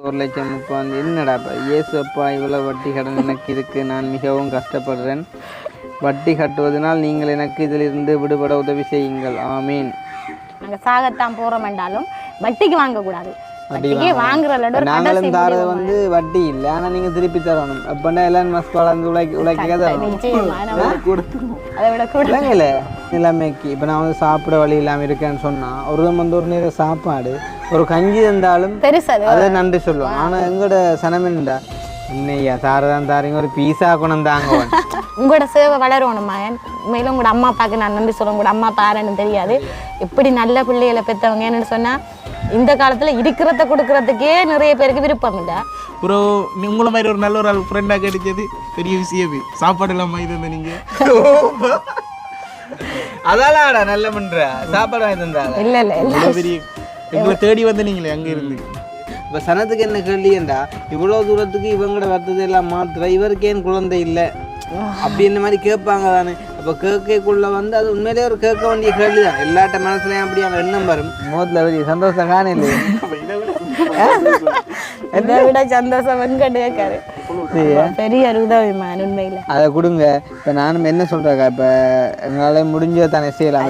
1,00,000 வந்து என்னடாப்பா ஏசுப்பா இவ்வளோ வட்டி கடன் எனக்கு இருக்குது, நான் மிகவும் கஷ்டப்படுறேன், வட்டி கட்டுவதனால் நீங்கள் எனக்கு இதிலிருந்து விடுபட உதவி செய்யுங்கள், ஆமீன். நாங்கள் சாகத்தான் போகிறோம் என்றாலும் வட்டிக்கு வாங்கக்கூடாது. நாங்களும் தாரது வந்து வட்டி இல்லை, ஆனால் நீங்கள் திருப்பி தரணும். அப்படின்னா எல்லாம் மஸ்ட் வளர்ந்து உழைக்காத இல்லை நிலைமைக்கு. இப்போ நான் வந்து சாப்பிட வழி இல்லாமல் இருக்கேன்னு சொன்னால் ஒரு வந்து ஒரு நேரம் சாப்பாடு ஒரு கஞ்சி இருந்தாலும் அதை நன்றி சொல்லுவோம். ஆனால் எங்களோட சனமெண்டா இன்னையா தாரதான் தாரிங்க ஒரு பீஸா குணம் தாங்க. உங்களோட சேவை வளரணும் மகன். மேலும் உங்களோட அம்மா அப்பாவுக்கு நான் நன்றி சொல்லுவேன். உங்களோட அம்மா அப்பா யாருன்னு தெரியாது, எப்படி நல்ல பிள்ளைகளை பெற்றவங்க. என்னன்னு சொன்னால் இந்த காலத்தில் இருக்கிறத கொடுக்கறதுக்கே நிறைய பேருக்கு விருப்பம் இல்லை. ப்ரோ உங்களை மாதிரி ஒரு நல்ல ஒரு ஆள் ஃப்ரெண்டாக கிடைச்சது பெரிய விஷயம். சாப்பாடு இல்லாமல் இது வந்து நீங்கள் அதாலாடா நல்ல பண்ற சாப்பாடு வாங்கி தந்தாங்க. இல்லை இல்லை இல்லை பெரிய எங்களை தேடி வந்து நீங்களே அங்கே இருந்து. இப்போ சனத்துக்கு என்ன கேள்வியண்டா, இவ்வளோ தூரத்துக்கு இவங்களோட வர்த்தது எல்லாம் மாத்திர இவருக்கு ஏன் குழந்தை இல்லை அப்படி இந்த மாதிரி கேட்பாங்க தானே. அப்போ கேட்கக்குள்ள வந்து அது உண்மையிலேயே ஒரு கேட்க வேண்டிய கேள்வி தான். எல்லாட்ட மனசுலையும் அப்படி அந்த எண்ணம் வரும். மோதில் வெளியே சந்தோஷம் காண இல்லை, என்னை விட சந்தோஷம் கேட்காரு. பெரிய ஒரு உதவி மேன் உண்மையில் அதை கொடுங்க. இப்போ நானும் என்ன சொல்கிறேக்கா, இப்போ எங்களால் முடிஞ்ச தானே செய்யலாம்.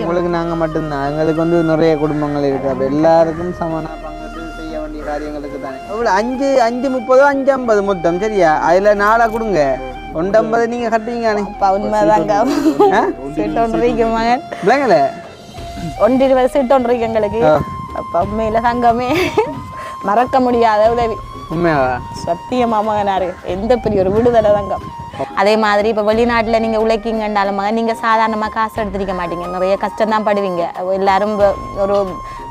உங்களுக்கு நாங்கள் மட்டும்தான், எங்களுக்கு வந்து நிறைய குடும்பங்கள் இருக்குது. அப்போ எல்லாருக்கும் சமனாக பங்கு செய்ய வேண்டிய காரியங்களுக்கு தானே. எவ்வளோ 5 5 30 5 50 மொத்தம் சரியா? அதில் 4 கொடுங்க, 150 நீங்கள் கட்டுவீங்க. உண்மைதாங்க. சீட்டு ஒன்றிருக்கு மகன் இல்லைங்களே, 120 சீட்டு ஒன்றிருக்கு எங்களுக்கு. அப்போ உண்மையில் சங்கமே மறக்க முடியாத உதவி. உண்மையா சத்தியமா மகனாரு எந்த பெரிய ஒரு விடுதலை தங்கம். அதே மாதிரி இப்போ வெளிநாட்டில் நீங்கள் உழைக்கிங்கன்றாலும் மகன் நீங்கள் சாதாரணமாக காசு எடுத்துருக்க மாட்டீங்க, நிறைய கஷ்டம்தான் படுவீங்க. எல்லாரும் ஒரு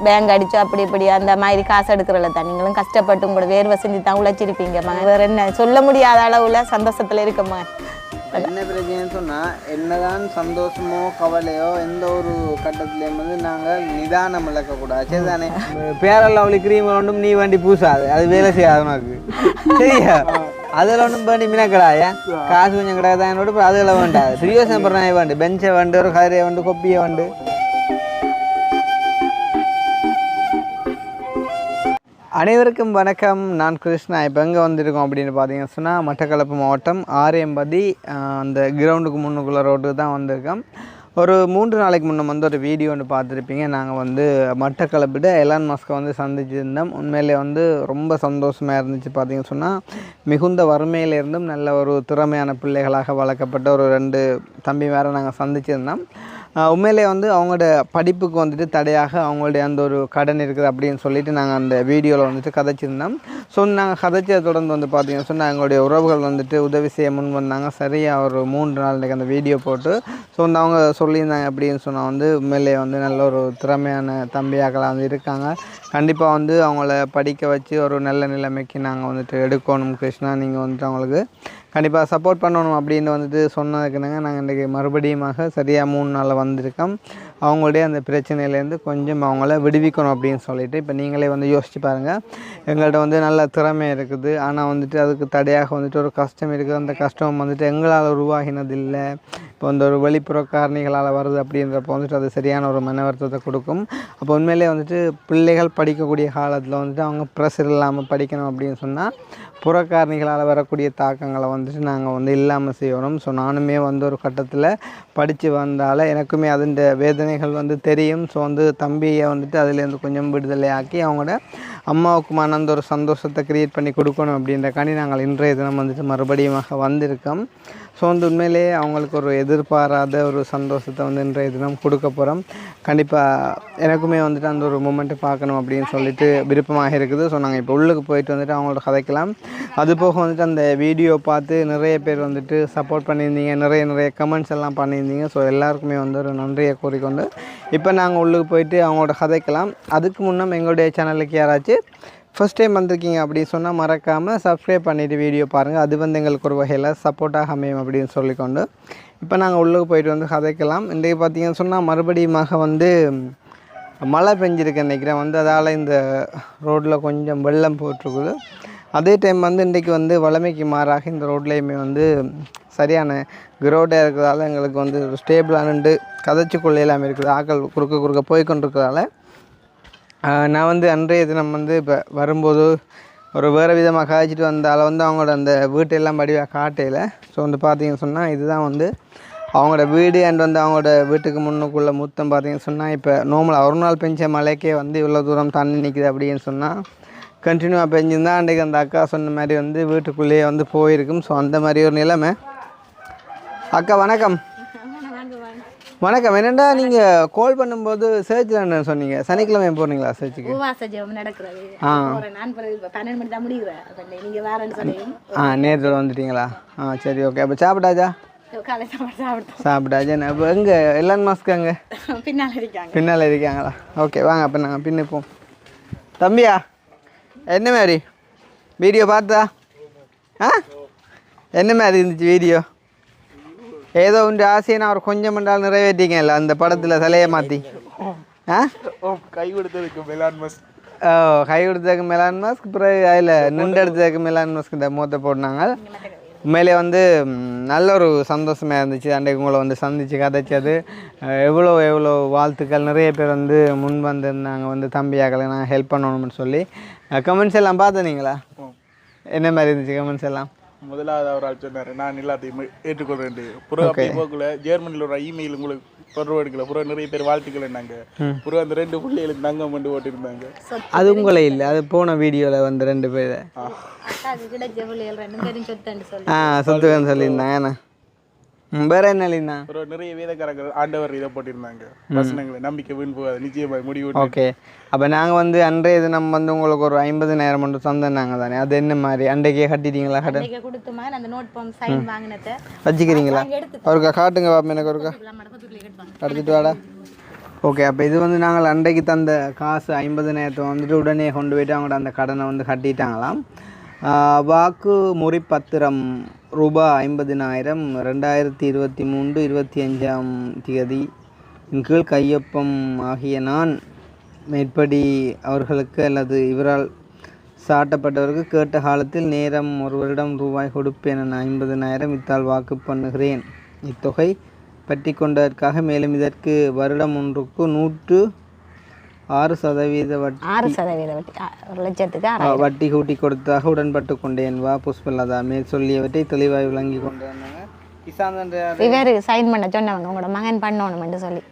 பேங்க் அடிச்சோ அப்படி இப்படி அந்த மாதிரி காசு எடுக்கிறல தான் நீங்களும் கஷ்டப்பட்டு உங்களோட வேர்வை சிந்தி தான் உழைச்சிருப்பீங்க மகன். வேறு என்ன சொல்ல முடியாத அளவில் சந்தோஷத்தில் இருக்க மகன். என்ன பிரச்சனைன்னு சொன்னால் என்னதான் சந்தோஷமோ கவலையோ எந்த ஒரு கட்டத்துலேயும் வந்து நாங்கள் நிதானம் இழக்கக்கூடாது சரிதானே. பேரெல்லாம் அவளி கிரீம் ஒன்றும் நீ வண்டி பூசாது, அது வேலை செய்யாது உனக்கு சரியா. அதில் ஒன்றும் வேண்டி மீனக்கடாயா காசு கொஞ்சம் கிடக்குதான் என்னோட அதில் வேண்டாது. பிரியோசனம் பண்ண வேண்டு, பெஞ்சை வேண்டு, ஒரு கதிரையை வேண்டு, கொப்பியை வேண்டு. அனைவருக்கும் வணக்கம், நான் கிருஷ்ணா. இப்போ எங்கே வந்திருக்கோம் அப்படின்னு பார்த்தீங்கன்னு சொன்னால் மட்டக்களப்பு மாவட்டம் ஆரியம்பதி அந்த கிரவுண்டுக்கு முன்னுக்குள்ள ரோட்டுக்கு தான் வந்திருக்கோம். ஒரு 3 நாளைக்கு முன்னே வந்து ஒரு வீடியோ ஒன்று பார்த்துருப்பீங்க. நாங்கள் வந்து மட்டக்களப்பிட்ட எலான் மஸ்கை வந்து சந்திச்சிருந்தோம். உண்மையிலே வந்து ரொம்ப சந்தோஷமாக இருந்துச்சு. பார்த்தீங்கன்னு சொன்னால் மிகுந்த வறுமையிலிருந்தும் நல்ல ஒரு திறமையான பிள்ளைகளாக வளர்க்கப்பட்ட ஒரு 2 தம்பி வேறு நாங்கள் சந்திச்சிருந்தோம். உண்மையிலே வந்து அவங்களோட படிப்புக்கு வந்துட்டு தடையாக அவங்களுடைய அந்த ஒரு கடன் இருக்குது அப்படின்னு சொல்லிட்டு நாங்கள் அந்த வீடியோவில் வந்துட்டு கதைச்சிருந்தோம். ஸோ நாங்கள் கதைச்சதை தொடர்ந்து வந்து பார்த்தீங்கன்னு சொன்னால் எங்களுடைய உறவுகள் வந்துட்டு உதவி செய்ய முன் வந்தாங்க. சரியாக ஒரு 3 நாளைக்கு அந்த வீடியோ போட்டு ஸோ வந்து அவங்க சொல்லியிருந்தாங்க அப்படின்னு சொன்னால் வந்து உண்மையிலே வந்து நல்ல ஒரு திறமையான தம்பியாக்களாக வந்து இருக்காங்க. கண்டிப்பாக வந்து அவங்கள படிக்க வச்சு ஒரு நல்ல நிலைமைக்கு நாங்கள் வந்துட்டு எடுக்கணும் கிருஷ்ணா, நீங்கள் வந்துட்டு அவங்களுக்கு கண்டிப்பாக சப்போர்ட் பண்ணணும் அப்படின்னு வந்துட்டு சொன்னதுக்குனாங்க நாங்கள் இன்றைக்கி மறுபடியுமாக சரியாக 3 நாளில் வந்திருக்கோம். அவங்களுடைய அந்த பிரச்சனையிலேருந்து கொஞ்சம் அவங்கள விடுவிக்கணும் அப்படின்னு சொல்லிட்டு. இப்போ நீங்களே வந்து யோசிச்சு பாருங்கள், எங்கள்கிட்ட வந்து நல்ல திறமை இருக்குது, ஆனால் வந்துட்டு அதுக்கு தடையாக வந்துட்டு ஒரு கஷ்டம் இருக்குது. அந்த கஷ்டம் வந்துட்டு எங்களால் உருவாகினது இல்லை, இப்போ வந்து ஒரு வெளிப்புற காரணிகளால் வருது அப்படின்றப்போ வந்துட்டு அது சரியான ஒரு மன வருத்தத்தை கொடுக்கும். அப்போ உண்மையிலே வந்துட்டு பிள்ளைகள் படிக்கக்கூடிய காலத்தில் வந்துட்டு அவங்க ப்ரெஷர் இல்லாமல் படிக்கணும் அப்படின்னு சொன்னால் புறக்காரணிகளால் வரக்கூடிய தாக்கங்களை வந்துட்டு நாங்கள் வந்து இல்லாமல் செய்யணும். ஸோ நானுமே வந்து ஒரு கட்டத்தில் படித்து வந்தால் எனக்குமே அதன் வேதனைகள் வந்து தெரியும். ஸோ வந்து தம்பியை வந்துட்டு அதுலேருந்து கொஞ்சம் விடுதலை ஆக்கி அவங்களோட அம்மாவுக்குமான அந்த ஒரு சந்தோஷத்தை க்ரியேட் பண்ணி கொடுக்கணும் அப்படின்றக்காண்டி நாங்கள் இன்றைய தினம் வந்துட்டு மறுபடியுமாக வந்திருக்கோம். ஸோ வந்து உண்மையிலே அவங்களுக்கு ஒரு எதிர்பாராத ஒரு சந்தோஷத்தை வந்து இன்றைய தினம் கொடுக்க போகிறோம். கண்டிப்பாக எனக்குமே வந்துட்டு அந்த ஒரு மூமெண்ட்டை பார்க்கணும் அப்படின்னு சொல்லிட்டு விருப்பமாக இருக்குது. ஸோ நாங்கள் இப்போ உள்ளுக்கு போயிட்டு வந்துட்டு அவங்களோட கதைக்கலாம். அது போக வந்துட்டு அந்த வீடியோ பார்த்து நிறைய பேர் வந்துட்டு சப்போர்ட் பண்ணியிருந்தீங்க, நிறைய கமெண்ட்ஸ் எல்லாம் பண்ணியிருந்தீங்க. ஸோ எல்லாருக்குமே வந்து ஒரு நன்றியை கூறிக்கொண்டு இப்போ நாங்கள் உள்ளுக்கு போயிட்டு அவங்களோட கதைக்கலாம். அதுக்கு முன்னே எங்களுடைய சேனலுக்கு யாராச்சும் ஃபஸ்ட் டைம் வந்திருக்கீங்க அப்படின்னு சொன்னால் மறக்காமல் சப்ஸ்கிரைப் பண்ணிவிட்டு வீடியோ பாருங்கள். அது வந்து எங்களுக்கு ஒரு வகையில் சப்போர்ட்டாக அமையும் அப்படின்னு சொல்லிக்கொண்டு இப்போ நாங்கள் உள்ளுக்கு போயிட்டு வந்து கதைக்கலாம். இன்றைக்கு பார்த்தீங்கன்னு சொன்னால் மறுபடியுமாக வந்து மழை பெஞ்சிருக்கு நினைக்கிறேன் வந்து, அதால் இந்த ரோட்டில் கொஞ்சம் வெள்ளம் போட்டிருக்குது. அதே டைம் வந்து இன்றைக்கி வந்து வளமைக்கு மாறாக இந்த ரோட்லேயுமே வந்து சரியான கிரௌடாக இருக்கிறதால எங்களுக்கு வந்து ஒரு ஸ்டேபிளானு கதைச்சி கொள்ளையெல்லாம் இருக்குது. ஆக்கள் குறுக்க போய்கொண்டிருக்கிறதால நான் வந்து அன்றைய தினம் வந்து இப்போ வரும்போது ஒரு வேறு விதமாக காய்ச்சிட்டு வந்தால் வந்து அவங்களோட அந்த வீட்டெல்லாம் படிவாக காட்டையில். ஸோ வந்து பார்த்தீங்கன்னு சொன்னால் இதுதான் வந்து அவங்களோட வீடு அண்ட் வந்து அவங்களோட வீட்டுக்கு முன்னுக்குள்ளே மொத்தம் பார்த்தீங்கன்னு சொன்னால் இப்போ நார்மலாக ஒரு நாள் பெஞ்ச மழைக்கே வந்து இவ்வளோ தூரம் தண்ணி நிற்கிது அப்படின்னு சொன்னால் கண்டினியூவாக பெஞ்சிருந்தால் அன்றைக்கு அந்த அக்கா சொன்ன மாதிரி வந்து வீட்டுக்குள்ளேயே வந்து போயிருக்கும். ஸோ அந்த மாதிரி ஒரு நிலைமை. அக்கா வணக்கம். வணக்கம். என்னென்னா நீங்கள் கால் பண்ணும்போது சர்ச்சில் சொன்னீங்க சனிக்கிழமை போகிறீங்களா சர்ச்சுக்கு? நேரத்தோட வந்துட்டீங்களா? சரி ஓகே. அப்போ சாப்பிட்டாச்சா? சாப்பிட்டாச்சா? இப்போ எங்கே எலான் மாஸ்க் அங்கே பின்னால் இருக்காங்களா? ஓகே வாங்க அப்போ நாங்கள் பின்னிப்போம். தம்பியா என்ன மாதிரி வீடியோ பார்த்தா? என்ன மாதிரி இருந்துச்சு வீடியோ? ஏதோ உண்டு ஆசையை நான் ஒரு கொஞ்சம் மண்டால் நிறைவேற்றிக்கல அந்த படத்தில் சிலையை மாற்றி. கை கொடுத்ததுக்கு மெலான் மஸ்க். கை கொடுத்ததுக்கு மெலான் மாஸ்க். பிறகு அதில் நின்று எடுத்ததுக்கு மெலான் மாஸ்க் இந்த மூத்த போட்டாங்க. உண்மையிலே வந்து நல்ல ஒரு சந்தோஷமாக இருந்துச்சு அன்றைக்கு உங்களை வந்து சந்தித்து கதைச்சது. எவ்வளோ வாழ்த்துக்கள். நிறைய பேர் வந்து முன் வந்திருந்தாங்க வந்து தம்பியாக்களை நான் ஹெல்ப் பண்ணணும்னு சொல்லி. கமெண்ட்ஸ் எல்லாம் பார்த்தீங்களா? என்ன மாதிரி இருந்துச்சு கமெண்ட்ஸ் எல்லாம்? முதலாவது அவர் ஆள் சொன்னார் நான் எல்லாத்தையும் ஏற்றுக்கொள்றேன். புறம் அப்படி போகல ஜெர்மனியில் ஒரு இமெயில் உங்களுக்கு தொடர்பு எடுக்கல. புறம் நிறைய பேர் வாழ்த்துக்கள் என்னாங்க. புறம் அந்த 2 பிள்ளைகளுக்கு தங்கம் கொண்டு ஓட்டிருந்தாங்க. அது உங்களே இல்லை, அது போன வீடியோவில் வந்து 2 பேர் சொத்துக்கன்னு சொல்லியிருந்தாங்க. வேற என்ன இல்லைண்ணா? நிறைய வேதக்காரர்கள் ஆண்டவர் இதை போட்டிருந்தாங்க வசனங்களை. நம்பிக்கை வீண் போகாது நிச்சயமாக முடிவு. ஓகே. அப்போ நாங்கள் வந்து அன்றைய தினம் வந்து உங்களுக்கு ஒரு 50,000 மட்டும் தந்தாங்க தானே? அது என்ன மாதிரி அன்றைக்கே கட்டிட்டீங்களா? கடன் வச்சுக்கிறீங்களா? ஒருக்கா காட்டுங்க பாப்பா எனக்கு ஒருக்கா எடுத்துட்டு வாடா. ஓகே. அப்போ இது வந்து நாங்கள் அன்றைக்கு தந்த காசு 50,000 வந்துட்டு உடனே கொண்டு போய்ட்டு அவங்களோட அந்த கடனை வந்து கட்டிட்டாங்களாம். வாக்கு முறிப்பத்திரம் ரூபாய் 50,000 2023 25ஆம் தேதி கீழ் கையொப்பம் ஆகிய நான் மேற்படி அவர்களுக்கு அல்லது இவரால் சாட்டப்பட்டவருக்கு கேட்ட காலத்தில் நேரம் ஒரு வருடம் ரூபாய் கொடுப்பேன் என 50,000 இத்தால் வாக்கு பண்ணுகிறேன். இத்தொகை பற்றி கொண்டதற்காக மேலும் இதற்கு வருடம் ஒன்றுக்கு 106% வட்டி கூட்டி கொடுத்தாக உடன்பட்டு கொண்டேன். வா புஷ்பலதா மேல் சொல்லியவற்றை தெளிவாய் விளங்கி கொண்டு வந்தாங்க. சைன் பண்ண சொன்னவங்க உங்களோட மகன் பண்ணணும்னு சொல்லி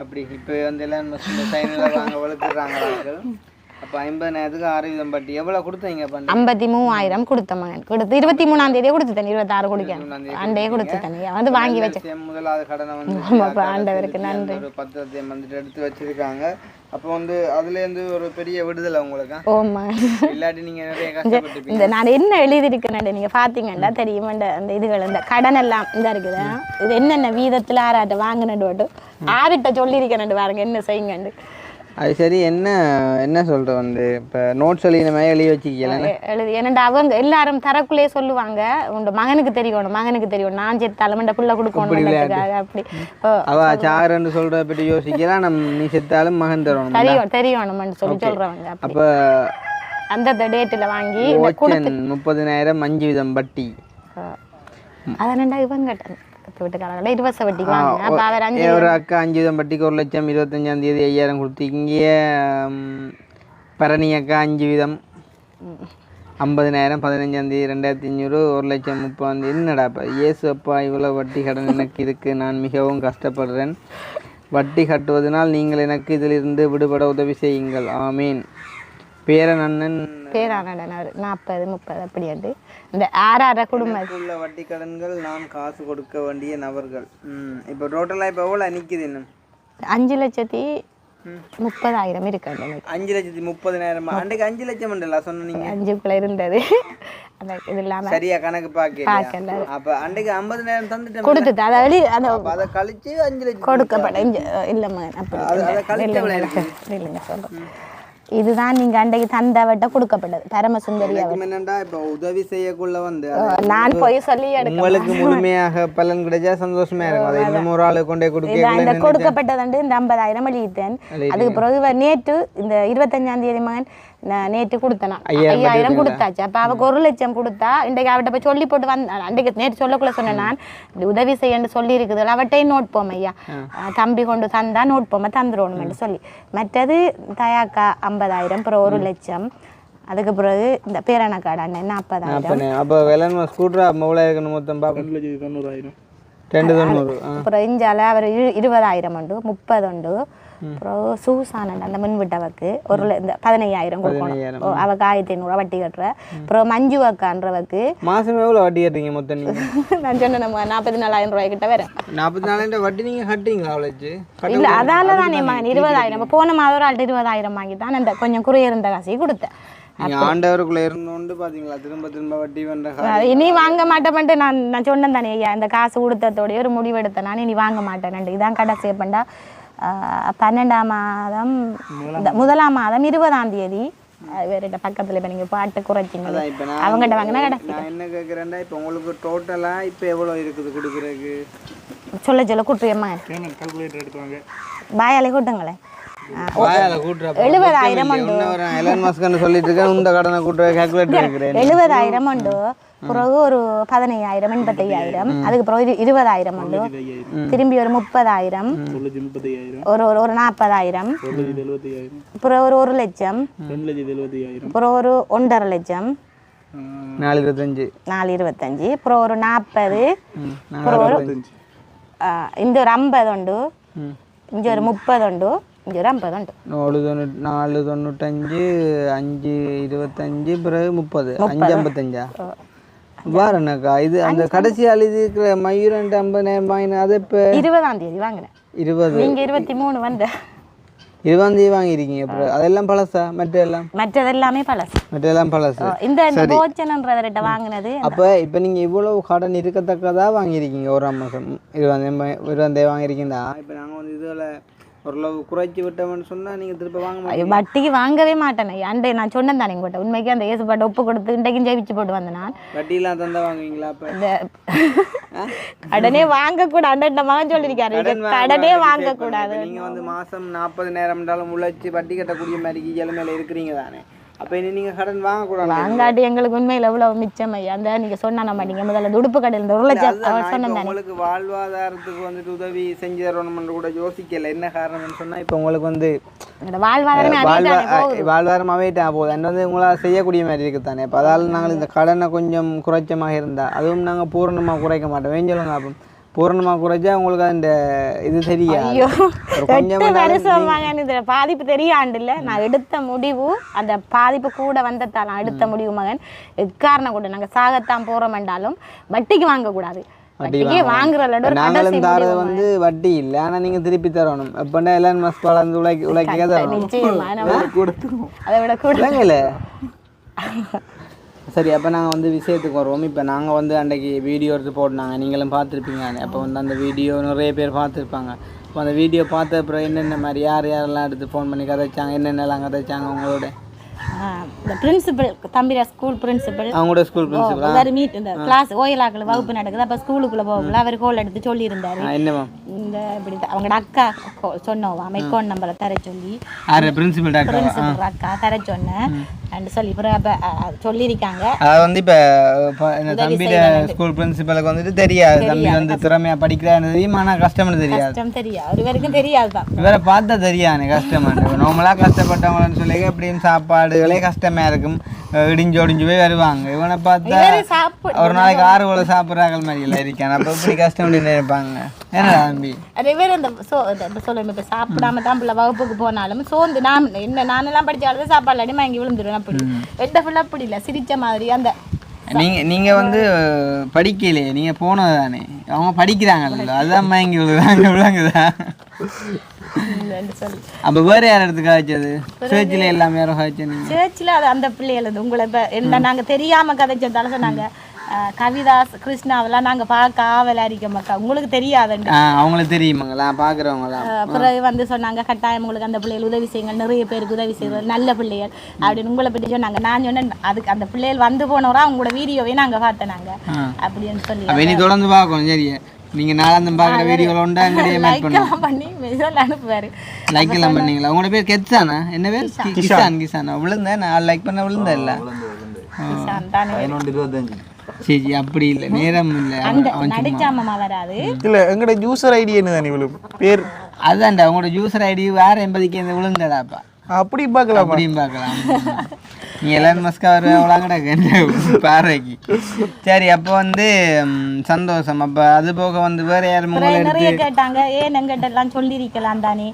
அப்படி இப்போ வந்து எல்லாம் சைனில் வாங்க வளர்த்துறாங்க. அப்போ 50,000க்கு 6% வட்டி எவ்வளோ கொடுத்தீங்க? 53,000 கொடுத்த மகன் கொடுத்து 23ஆம் தேதியே கொடுத்துட்டேன். 26 கொடுக்கேன் அண்டையே கொடுத்துட்டேன். வந்து வாங்கி வச்சேன். முதலாவது கடனை வந்து ஆண்டவருக்கு நன்றி. ஒரு 10 வந்துட்டு எடுத்து வச்சிருக்காங்க. அப்போ வந்து அதுலேருந்து ஒரு பெரிய விடுதலை உங்களுக்கு. ஓமா. இல்லாட்டி நீங்கள் நிறைய கஷ்டப்பட்டு இந்த நான் என்ன எழுதியிருக்கேன் நீங்கள் பார்த்தீங்கன்னா தெரியுமா? அந்த இதுகள் இந்த கடன் எல்லாம் இந்த இருக்குது. இது என்னென்ன வீதத்தில் ஆறாட்ட வாங்கினு ஆறிட்ட சொல்லியிருக்கேன் பாருங்க என்ன செய்யுங்கண்டு. அது சரி. என்ன சொல்கிறேன் வந்து இப்போ நோட்ஸ் எழுதின மாதிரி எழுதி வச்சுக்கலாம் எழுதி. ஏன்னா அவங்க எல்லாரும் தரக்குள்ளே சொல்லுவாங்க உங்க மகனுக்கு தெரியணும் நான் செத்தாலும் இந்த புள்ள கொடுக்கணும் அப்படி. அவ சாகரன்னு சொல்கிறத பற்றி யோசிக்கலாம். நீ செத்தாலும் மகன் தெரியணும்னு சொல்லி சொல்கிறவங்க. அப்போ அந்த டேட்டில் வாங்கி 30,000 5% வட்டி. அதனண்டா இவங்க வீட்டுக்காரங்கள 20 வட்டிக்கு ஒரு அக்கா 5% வட்டிக்கு 1,00,000 25ஆம் தேதி 5,000 கொடுத்து. இங்கே பரணி அக்கா 5% 50,000 15ஆம் தேதி 2,500 1,30,000 என்னடாப்பா ஏசு அப்பா இவ்வளோ வட்டி கடன் எனக்கு இருக்கு. நான் மிகவும் கஷ்டப்படுறேன். வட்டி கட்டுவதனால் நீங்கள் எனக்கு இதிலிருந்து விடுபட உதவி செய்யுங்கள். ஆமீன். பேரண்ணன் 40-30 அப்படி வந்து இந்த 6 குடும்பம் உள்ள வட்டி கடன்கள் நான் காசு கொடுக்க வேண்டிய நபர்கள். இப்போ டோட்டலாக இப்போ எவ்வளோ நிற்கிது? இன்னும் 5,30,000 இருக்காங்க. 5,30,000 அன்றைக்கு 5 லட்சம் சொன்னீங்க. 5க்குள்ள இருந்தது. இது இல்லாம சரியா கணக்கு பார்க்கல. அப்போ அன்றைக்கு 50,000 தந்துட்டு கொடுத்துட்டு அதை கழிச்சு 5 லட்சம் கொடுக்கப்பட இல்லைம்மா அப்படி இல்லைங்க சொல்கிறேன். இதுதான் நீங்க அன்றைக்கு தந்தவட்ட கொடுக்கப்பட்டது பரமசுந்தரி. என்னண்டா இப்போ உதவி செய்யக்குள்ள வந்து நான் போய் சொல்லி உங்களுக்கு முழுமையாக பலன் கிடைச்சா சந்தோஷமா இருக்கும். அதை இன்னும் ஒரு ஆளு கொண்டே கொடுக்கப்பட்டது இந்த 50,000 எழுதிட்டேன். அதுக்கு பிறகு நேற்று இந்த 25ஆம் தேதி மகன் நேற்று கொடுத்தேன் 5000 கொடுத்தாச்சு. அப்போ அவக்கு 1 லட்சம் கொடுத்தா இன்றைக்கு அவட்ட போய் சொல்லி போட்டு அன்றைக்கு நேற்று சொல்லக்குள்ள சொன்னேன் நான் இப்படி உதவி செய்யன்னு சொல்லி இருக்குது அவட்டையும் நோட் போம் ஐயா தம்பி கொண்டு தந்தா நோட் போம தந்துடணும்னு சொல்லி. மற்றது தயாக்கா 50000 அப்புறம் 1 லட்சம் அதுக்கு பிறகு இந்த பேரான கார்டு அண்ணன் 40000. அப்போ வெள்ளன் ஸ்கூட்டரா மொபைல் இருக்கணும் மொத்தம் 2,90,000 290. அப்புறம் இஞ்சால அவர் 20,000 உண்டு 30 உண்டு. அப்புறம் சூசானன் அந்த முன் விட்டவக்கு இந்த 15,000 கொடுக்கணும் அவக்கு 1500 வட்டி கட்டுற. அப்புறம் மஞ்சு அக்கான்றவக்கு மாசம் எவ்வளோ வட்டி கட்டுறீங்க மொத்தம் நீங்க? நான் சொன்னேன் 44,000 ரூபாய் கிட்ட வேற. 44,000 வட்டி நீங்க கட்டுறீங்களா அவளுக்கு? இல்ல அதால தான் மகன் 20,000 போன மாதம் ஒரு ஆள்கிட்ட 20,000 வாங்கி தான் அந்த கொஞ்சம் குறைய இருந்த காசையும் கொடுத்தேன். ஆண்டவருக்குள்ள இருந்தோண்டு பாத்தீங்களா திரும்ப வட்டி பண்ற. இனி வாங்க மாட்டேன்ட்டு நான் சொன்னேன் தானே ஐயா இந்த காசு கொடுத்ததோடய ஒரு முடிவு எடுத்தேன் நான் இனி வாங்க மாட்டேன். இதான் கடைசி பண்ணா 12ஆம் மாதம் 1ஆம் மாதம் 20ஆம் தேதி வேற பக்கத்துல இப்ப நீங்க பாட்டு குறைச்சிங்க அவங்ககிட்ட வாங்கினா கடைசி. நான் என்ன கேட்குறேன்டா இப்போ உங்களுக்கு டோட்டலா இப்போ எவ்வளோ இருக்குது கொடுக்குறதுக்கு சொல்ல கூட்டுறியம்மா பேமெண்ட் கால்குலேட்டர் எடுத்துவாங்க பாயாலே கூட்டுங்களேன். 70,000 உண்டு எலன் மஸ்க்னு சொல்லிட்டு இருக்கேன் இந்த கடனை கூட்டுற கால்குலேட்டர் இருக்கிறேன். 70,000 உண்டு பிறகு ஒரு 15,000 85,000 அதுக்கு பிறகு 20,000 உண்டு திரும்பி ஒரு 30,000 ஒரு 40,000 அப்புறம் ஒரு 1 லட்சம் அப்புறம் ஒரு 1.5 லட்சம் 425 அப்புறம் ஒரு 40 அப்புறம் ஒரு இந்த ஒரு 50 உண்டு இங்க ஒரு 30 உண்டு இங்க ஒரு 50 உண்டு 495 525 பிறகு 30 555 வாரனக்கா இது அந்த கடைசி அழுதி இருக்கிற மயூரன் 50,000 வாங்கின அது இப்போ 20ஆம் தேதி வாங்கினேன். 20 நீங்க 23 வந்த 20ஆம் தேதி வாங்கியிருக்கீங்க. அப்புறம் அதெல்லாம் பழசா? மற்றதெல்லாமே பழசு. மற்றெல்லாம் பழசு. இந்த போச்சனன்றவர்கிட்ட வாங்கினது. அப்போ இப்போ நீங்கள் இவ்வளோ கடன் இருக்கத்தக்கதா வாங்கியிருக்கீங்க 1ஆம் மாதம் 20,000 வாங்கியிருக்கீங்களா? இப்போ நாங்கள் வந்து இதில் ஓரளவு குறைச்சி விட்டோம்னு சொன்னால் நீங்கள் திருப்பி வாங்க மாட்டீங்க. வட்டிக்கு வாங்கவே மாட்டேன். அண்டே நான் சொன்னேன் தானே உங்கள்கிட்ட உண்மைக்கு அந்த ஏசுபாட்டை ஒப்பு கொடுத்து இன்றைக்கும் ஜெயிச்சு போட்டு வந்தேன் நான். வட்டியெல்லாம் தந்தா வாங்குவீங்களா? அப்போ இந்த கடனே வாங்கக்கூடாது அண்ட மகன் சொல்லியிருக்காரு கடனே வாங்கக்கூடாது. நீங்கள் வந்து மாதம் 40,000 உழைச்சி வட்டி கட்டக்கூடிய மாதிரி இளமையில இருக்கிறீங்க தானே. அப்போ இனி நீங்கள் கடன் வாங்கக்கூடாது. வாங்காட்டி எங்களுக்கு உண்மையில் எவ்வளோ மிச்சம் ஐயா அந்த நீங்கள் சொன்னா நம்ம நீங்கள் முதல்ல உடுப்பு கடையில் இந்த 1 லட்சம் சொன்னேன். உங்களுக்கு வாழ்வாதாரத்துக்கு வந்துட்டு உதவி செஞ்சு தரணும்னு கூட யோசிக்கல. என்ன காரணம்னு சொன்னால் இப்போ உங்களுக்கு வந்து வாழ்வாதாரமாகவே போகுது என்ன வந்து உங்களால் செய்யக்கூடிய மாதிரி இருக்குது தானே. இப்போ அதால் நாங்கள் இந்த கடனை கொஞ்சம் குறைச்சமாக இருந்தால் அதுவும் நாங்கள் பூரணமாக குறைக்க மாட்டோம். வேஞ்சலுங்க அப்போ பூரணமாக குறைச்சா உங்களுக்கு அந்த இது தெரியாது. பாதிப்பு தெரியாண்டு இல்லை நான் எடுத்த முடிவு அந்த பாதிப்பு கூட வந்ததால் நான் எடுத்த முடிவு மகன் எக்காரணம் கூட நாங்கள் சாகத்தான் போகிறோம் என்றாலும் வட்டிக்கு வாங்கக்கூடாது. வட்டிக்கு நாங்களும் தாரது வந்து வட்டி இல்லை ஆனால் நீங்கள் திருப்பி தரணும். எப்போண்டா எல்லாம் மஸ்ட் வளர்ந்து உழைக்க தரணும். அதை விட கூட இல்லை சரி. அப்போ நாங்கள் வந்து விஷயத்துக்கு வருவோம். இப்போ நாங்கள் வந்து அன்றைக்கி வீடியோ எடுத்து போட்டாங்க நீங்களும் பார்த்துருப்பீங்க. அப்போ வந்து அந்த வீடியோ நிறைய பேர் பார்த்துருப்பாங்க. இப்போ அந்த வீடியோ பார்த்த அப்புறம் என்னென்ன மாதிரி யாரெல்லாம் எடுத்து ஃபோன் பண்ணி கதைச்சாங்க என்னென்னலாம் கதைச்சாங்க உங்களோட இந்த பிரின்சிபல் தம்பிரா ஸ்கூல் பிரின்சிபல் அவங்களோட ஸ்கூல் பிரின்சிபல் எல்லாரும் மீட் இந்த கிளாஸ் ஓயலாக்கள் வகுப்பு நடக்குது. அப்போ ஸ்கூலுக்குள்ளே போகல அவர் கோல் எடுத்து சொல்லியிருந்தாரு என்னவா இந்த இப்படி அவங்களோட அக்கா சொன்னோம் அக்கௌண்ட் நம்பரை தர சொல்லி பிரின்சிபல் அக்கா தர சொன்னேன் சொல்லி அப்போ சொல்லியிருக்காங்க. அது வந்து இப்போ தம்பியோட ஸ்கூல் பிரின்சிபலுக்கு வந்துட்டு தெரியாது தம்பி வந்து திறமையாக படிக்கிறான்னு தெரியும் ஆனால் கஷ்டம்னு தெரியாது. தெரியாது ஒரு வரைக்கும் தெரியாது தான் இவரை பார்த்தா தெரியாது கஷ்டமானு நார்மலாக கஷ்டப்பட்டவங்கன்னு சொல்லி எப்படியும் சாப்பாடுகளே கஷ்டமாக இருக்கும். இடிஞ்சு ஒடிஞ்சு போய் வருவாங்க. இவனை பார்த்தா ஒரு நாளைக்கு 6 வேளை சாப்பிட்றாங்க மாதிரி எல்லாம் இருக்கான். அப்போ இப்படி கஷ்டம் நினைப்பாங்க. ஏன்னா தம்பி அதே பேர் இந்த சொல்லுவேன் இப்போ சாப்பிடாம தான் பிள்ளை வகுப்புக்கு போனாலும் சோர்ந்து நானெல்லாம் படித்தாலும் சாப்பாடு அடி வாங்கி விழுந்துருவேன். அப்படி வெட்ட ஃபுல்லாக அப்படி இல்லை சிரித்த மாதிரி அந்த நீங்கள் வந்து படிக்கலையே நீங்கள் போனது தானே அவங்க படிக்கிறாங்கல்ல அதுதான் மயங்கி விழுறாங்க விழுங்குதா. அப்போ வேறு யார் எடுத்து காய்ச்சது சேர்ச்சில் எல்லாமே யாரும் காய்ச்சது சேர்ச்சில் அது அந்த பிள்ளைகள் உங்களை இப்போ என்ன நாங்கள் தெரியாமல் கதைச்சதால சொன்னாங்க கவிதா கிருஷ்ணாவெல்லாம் நாங்கள் பார்க்க ஆவல அடிக்க மக்கா உங்களுக்கு தெரியாதுண்டு அவங்களுக்கு தெரியுமாங்களா பார்க்குறவங்களா. அப்புறம் வந்து சொன்னாங்க கட்டாயம் உங்களுக்கு அந்த பிள்ளைகள் உதவி செய்யுங்க நிறைய பேருக்கு உதவி செய்வது நல்ல பிள்ளைகள் அப்படின்னு உங்களை பற்றி சொன்னாங்க. நான் சொன்னேன் அதுக்கு அந்த பிள்ளைகள் வந்து போனவரா உங்களோட வீடியோவே நாங்கள் பார்த்தேன் நாங்கள் அப்படின்னு சொல்லி தொடர்ந்து பார்க்கணும். சரி நீங்கள் நாளாந்தம் பார்க்குற வீடியோவில் உண்டா லைக் பண்ணி சொல்லி அனுப்புவாரு. லைக் எல்லாம் பண்ணீங்களா? உங்களோட பேர் கெட்ஸானா? என்ன பேர்? கிசானா? விழுந்தேன் நான் லைக் பண்ண விழுந்தேன் இல்லை. சரி அப்படி இல்லை, நேரம் இல்லை. நடிச்சாமமா வராது இல்ல எங்கட யூசர் ஐடி என்னதான் இவ்வளவு பேர் அதுதான்டா உங்களோட யூசர் ஐடி வேற 80க்கு விழுந்தடாப்பா. அப்படி பார்க்கலாம் அப்படியும் பார்க்கலாம். நீ எலான் மஸ்கா வருவாங்கடா பாறைக்கு. சரி அப்போ வந்து சந்தோஷம். அப்போ அது போக வந்து வேற யாரும் நிறைய கேட்டாங்க, ஏன் எங்கிட்ட எல்லாம் சொல்லிருக்கலாம் தானே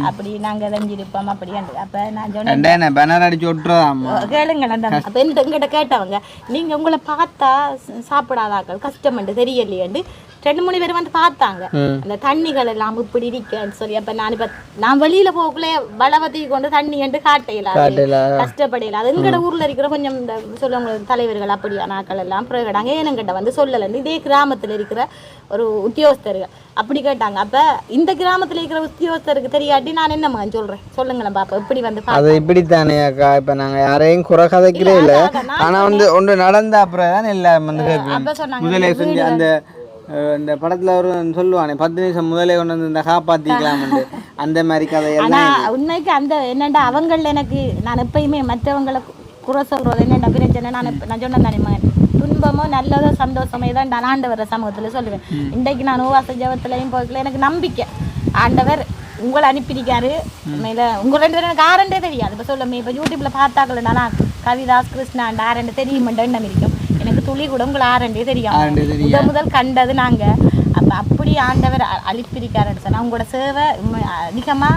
அப்படி நாங்க செஞ்சிருப்போம் அப்படி. அப்ப நான் சொன்னேன் பேனர் அடிச்சு விட்டுறோம் கேளுங்களேன். அப்ப எங்கிட்ட கேட்டவங்க, நீங்க உங்களை பார்த்தா சாப்பிடாதாக்கள் கஷ்டம்ண்டு தெரியலையேண்டு 2-3 பேர் வந்து பார்த்தாங்க. அந்த தண்ணிகள் எல்லாம் இப்படி இருக்கேன்னு சொல்லி. அப்ப நான் வெளியில போகக்குள்ளே வளவத்தி கொண்டு தண்ணி என்று காட்டையில கஷ்டப்படையில. அது எங்கட ஊர்ல இருக்கிற கொஞ்சம் இந்த சொல்லுவாங்க தலைவர்கள் அப்படியான ஆக்கள் எல்லாம் பிரகடாங்க. ஏனங்கிட்ட வந்து சொல்லலன்னு இதே கிராமத்துல இருக்கிற ஒரு உத்தியோகஸ்தர்கள் அப்படி கேட்டாங்க. அப்ப இந்த கிராமத்துல இருக்கிற உத்தியோகஸ்தருக்கு தெரியாட்டி நான் என்ன மகன் சொல்றேன் சொல்லுங்களேன் பாப்பா. இப்படி வந்து அது இப்படித்தானே அக்கா. இப்ப நாங்க யாரையும் குறை கதைக்கிறே இல்லை. ஆனா வந்து ஒன்று நடந்த அப்புறம் தான் எல்லாம் வந்து முதலே செஞ்சு அந்த இந்த படத்துல ஒரு சொல்லுவானே 10 நிமிஷம் முதலே கொண்டு வந்து இந்த காப்பாத்திக்கலாம் அந்த மாதிரி கதையெல்லாம். உண்மைக்கு அந்த என்னண்டா அவங்கள எனக்கு நான் எப்பயுமே மற்றவங்களை குறை சொல்றது என்னண்டா பிரச்சனை. நான் சொன்னேன் தானே மகன், துன்பமோ நல்லதோ சந்தோஷமோ தான் நான் ஆண்டவர் சமூகத்துல சொல்லுவேன். இன்றைக்கு நான் உபவாச ஜெபத்திலையும் போய்க்கல எனக்கு நம்பிக்கை ஆண்டவர் உங்களை அனுப்பியிருக்காரு. மேல உங்க 2 பேரும் எனக்கு ஆரண்டே தெரியாது. இப்ப சொல்லுமே இப்ப யூடியூப்ல பார்த்தாக்கல நான் கவிதாஸ் கிருஷ்ணா ஆரண்டு தெரியுமெண்டு எண்ணம் இருக்கும். எனக்கு துளி கூட உங்களை ஆரண்டே தெரியும். முதல் கண்டது நாங்க. அப்ப அப்படி ஆண்டவர் அழிப்பிருக்காருன்னு சொன்னா உங்களோட சேவை அதிகமா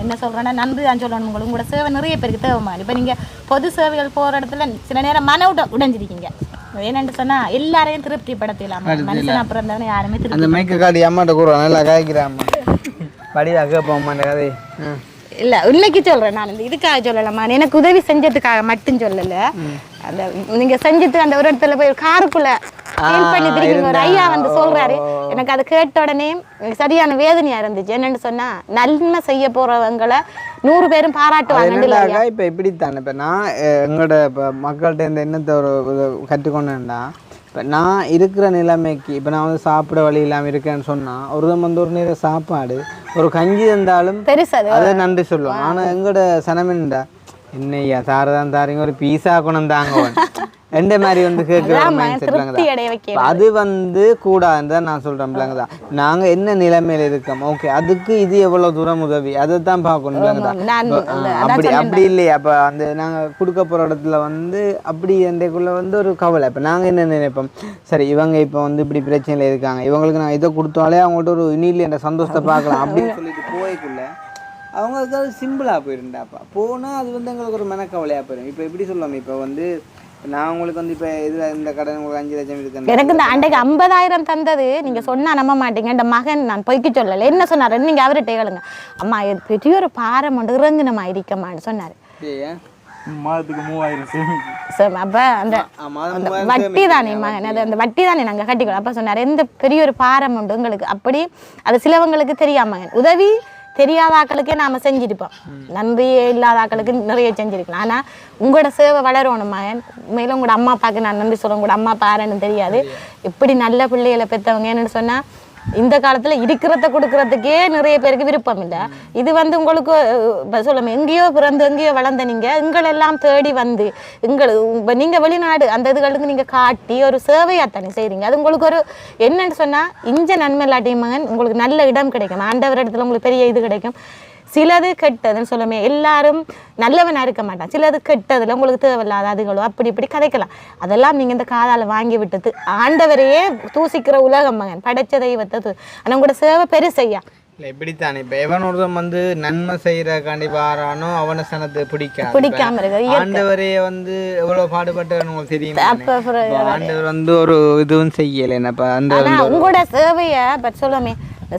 என்ன சொல்றேன்னா நன்றி தான் சொல்லணும். உங்களோட சேவை நிறைய பேருக்கு தேவைமா. இப்ப நீங்க பொது சேவைகள் போற இடத்துல சில நேரம் மன உடைஞ்சிருக்கீங்க. என்னன்னு சொன்னா எல்லாரையும் திருப்தி படுத்தலாம். மனுஷன் அப்புறம் இருந்தவன யாருமே கதை இல்ல இன்னைக்கு சொல்றேன். நான் இதுக்காக சொல்லலாமா, எனக்கு உதவி செஞ்சதுக்காக மட்டும் சொல்லல. அந்த நீங்க செஞ்சுட்டு அந்த ஒரு இடத்துல போய் காருக்குள்ள பண்ணி திருப்பி ஒரு ஐயா வந்து சொல்றாரு. எனக்கு அதை கேட்ட உடனே சரியான வேதனையா இருந்துச்சு. என்னன்னு சொன்னா நன்மை செய்ய போறவங்களை 100 பேரும் பாராட்டுவாங்க. இப்ப இப்படித்தானே இப்ப நான் எங்களோட மக்கள்கிட்ட இந்த எண்ணத்தை ஒரு கற்றுக்கொண்டேன்டா. இப்போ நான் இருக்கிற நிலைமைக்கு இப்போ நான் வந்து சாப்பிட வழி இல்லாமல் இருக்கேன்னு சொன்னால் வந்து ஒரு நேரம் சாப்பாடு ஒரு கஞ்சி தந்தாலும் அதை நன்றி சொல்லுவோம். ஆனால் எங்களோட சனமெண்டா என்னையா தாரதான் தாரிங்க ஒரு பீஸா குணம் தாங்க எந்த மாதிரி வந்து கேட்குறாங்க. அது வந்து கூடாதுன்னு தான் நான் சொல்கிறேன் பிள்ளைங்க தான். நாங்கள் என்ன நிலைமையில இருக்கோம், ஓகே அதுக்கு இது எவ்வளோ தூரம் உதவி அதை தான் பார்க்கணும் பிள்ளைங்க தான். அப்படி இல்லையா அப்போ அந்த நாங்கள் கொடுக்க போகிற இடத்துல வந்து அப்படி எந்தைக்குள்ளே வந்து ஒரு கவலை. இப்போ நாங்கள் என்ன நினைப்போம், சரி இவங்க இப்போ வந்து இப்படி பிரச்சனையில் இருக்காங்க, இவங்களுக்கு நான் இதை கொடுத்தாலே அவங்கள்ட்ட ஒரு இனியில் என்ற சந்தோஷத்தை பார்க்கலாம் அப்படின்னு சொல்லிட்டு போய்க்குள்ள அவங்களுக்கு அது சிம்பிளாக போயிருந்தாப்பா. போனால் அது வந்து எங்களுக்கு ஒரு மனக்கவலையாக போயிடும். இப்போ எப்படி சொல்லுவாங்க, இப்போ வந்து நான் உங்களுக்கு வந்து இப்போ இதில் இந்த கடன் உங்களுக்கு 5 லட்சம் இருக்கு. எனக்கு இந்த அன்றைக்கு 50,000 தந்தது நீங்கள் சொன்னால் நம்ப மாட்டீங்க. இந்த மகன் நான் பொய்க்கு சொல்லலை. என்ன சொன்னார் நீங்கள் அவர்கிட்ட கேளுங்க. அம்மா பெரிய ஒரு பாரம் ஒன்று இறங்குனமா இருக்கம்மான்னு சொன்னார். மாதத்துக்கு 3000 அப்ப அந்த வட்டி தானே மகன், அது அந்த வட்டி தானே நாங்கள் கட்டிக்கணும். அப்போ சொன்னார் எந்த பெரிய ஒரு பாரம் உண்டு உங்களுக்கு. அப்படி அது சிலவங்களுக்கு தெரியாம மகன் உதவி தெரியாத ஆக்களுக்கே நாம செஞ்சிருப்போம். நன்றியே இல்லாத ஆக்களுக்கு நிறைய செஞ்சிருக்கலாம். ஆனா உங்களோட சேவை வளரணும் மகன். மேலும் உங்களோட அம்மா அப்பாவுக்கு நான் நன்றி சொல்லுவேன். உங்களோட அம்மா அப்பா யாருன்னு தெரியாது. இப்படி நல்ல பிள்ளைகளை பெற்றவங்க என்னன்னு சொன்னா இந்த காலத்துல இருக்கிறத கொடுக்கறதுக்கே நிறைய பேருக்கு விருப்பம் இல்லை. இது வந்து உங்களுக்கு சொல்லுங்க எங்கேயோ பிறந்து எங்கேயோ வளர்ந்த நீங்க எங்களெல்லாம் தேடி வந்து நீங்க வெளிநாடு அந்த இதுகளுக்கு நீங்க காட்டி ஒரு சேவையாத்தானே செய்றீங்க. அது உங்களுக்கு ஒரு என்னன்னு சொன்னா இஞ்ச நன்மை இல்லாட்டி மகன் உங்களுக்கு நல்ல இடம் கிடைக்கும். ஆண்டவர் இடத்துல உங்களுக்கு பெரிய இது கிடைக்கும். சிலது கெட்டதுன்னு சொல்லுமே எல்லாரும் நல்லவனா இருக்க மாட்டான். சிலது கெட்டதுல உங்களுக்கு தேவையில்லாத அதுகளோ அப்படி இப்படி கதைக்கலாம். அதெல்லாம் நீங்க இந்த காதால வாங்கி விட்டது ஆண்டவரையே தூசிக்கிற உலகம் மகன் படைச்ச தெய்வத்தை. ஆனா உங்களோட சேவை பெருசையா இல்லை இப்படித்தானே. இப்போ எவன் ஒருத்தன் வந்து நன்மை செய்கிற கண்டிப்பாரானோ அவனை சனத்தை பிடிக்காம இருக்கு. ஆண்டவரே வந்து எவ்வளோ பாடுபட்டவன் உங்களுக்கு தெரியும். ஆண்டவர் வந்து ஒரு இதுவும் செய்யலை என்னப்பா அந்த உங்களோட சேவையை சொல்லுமே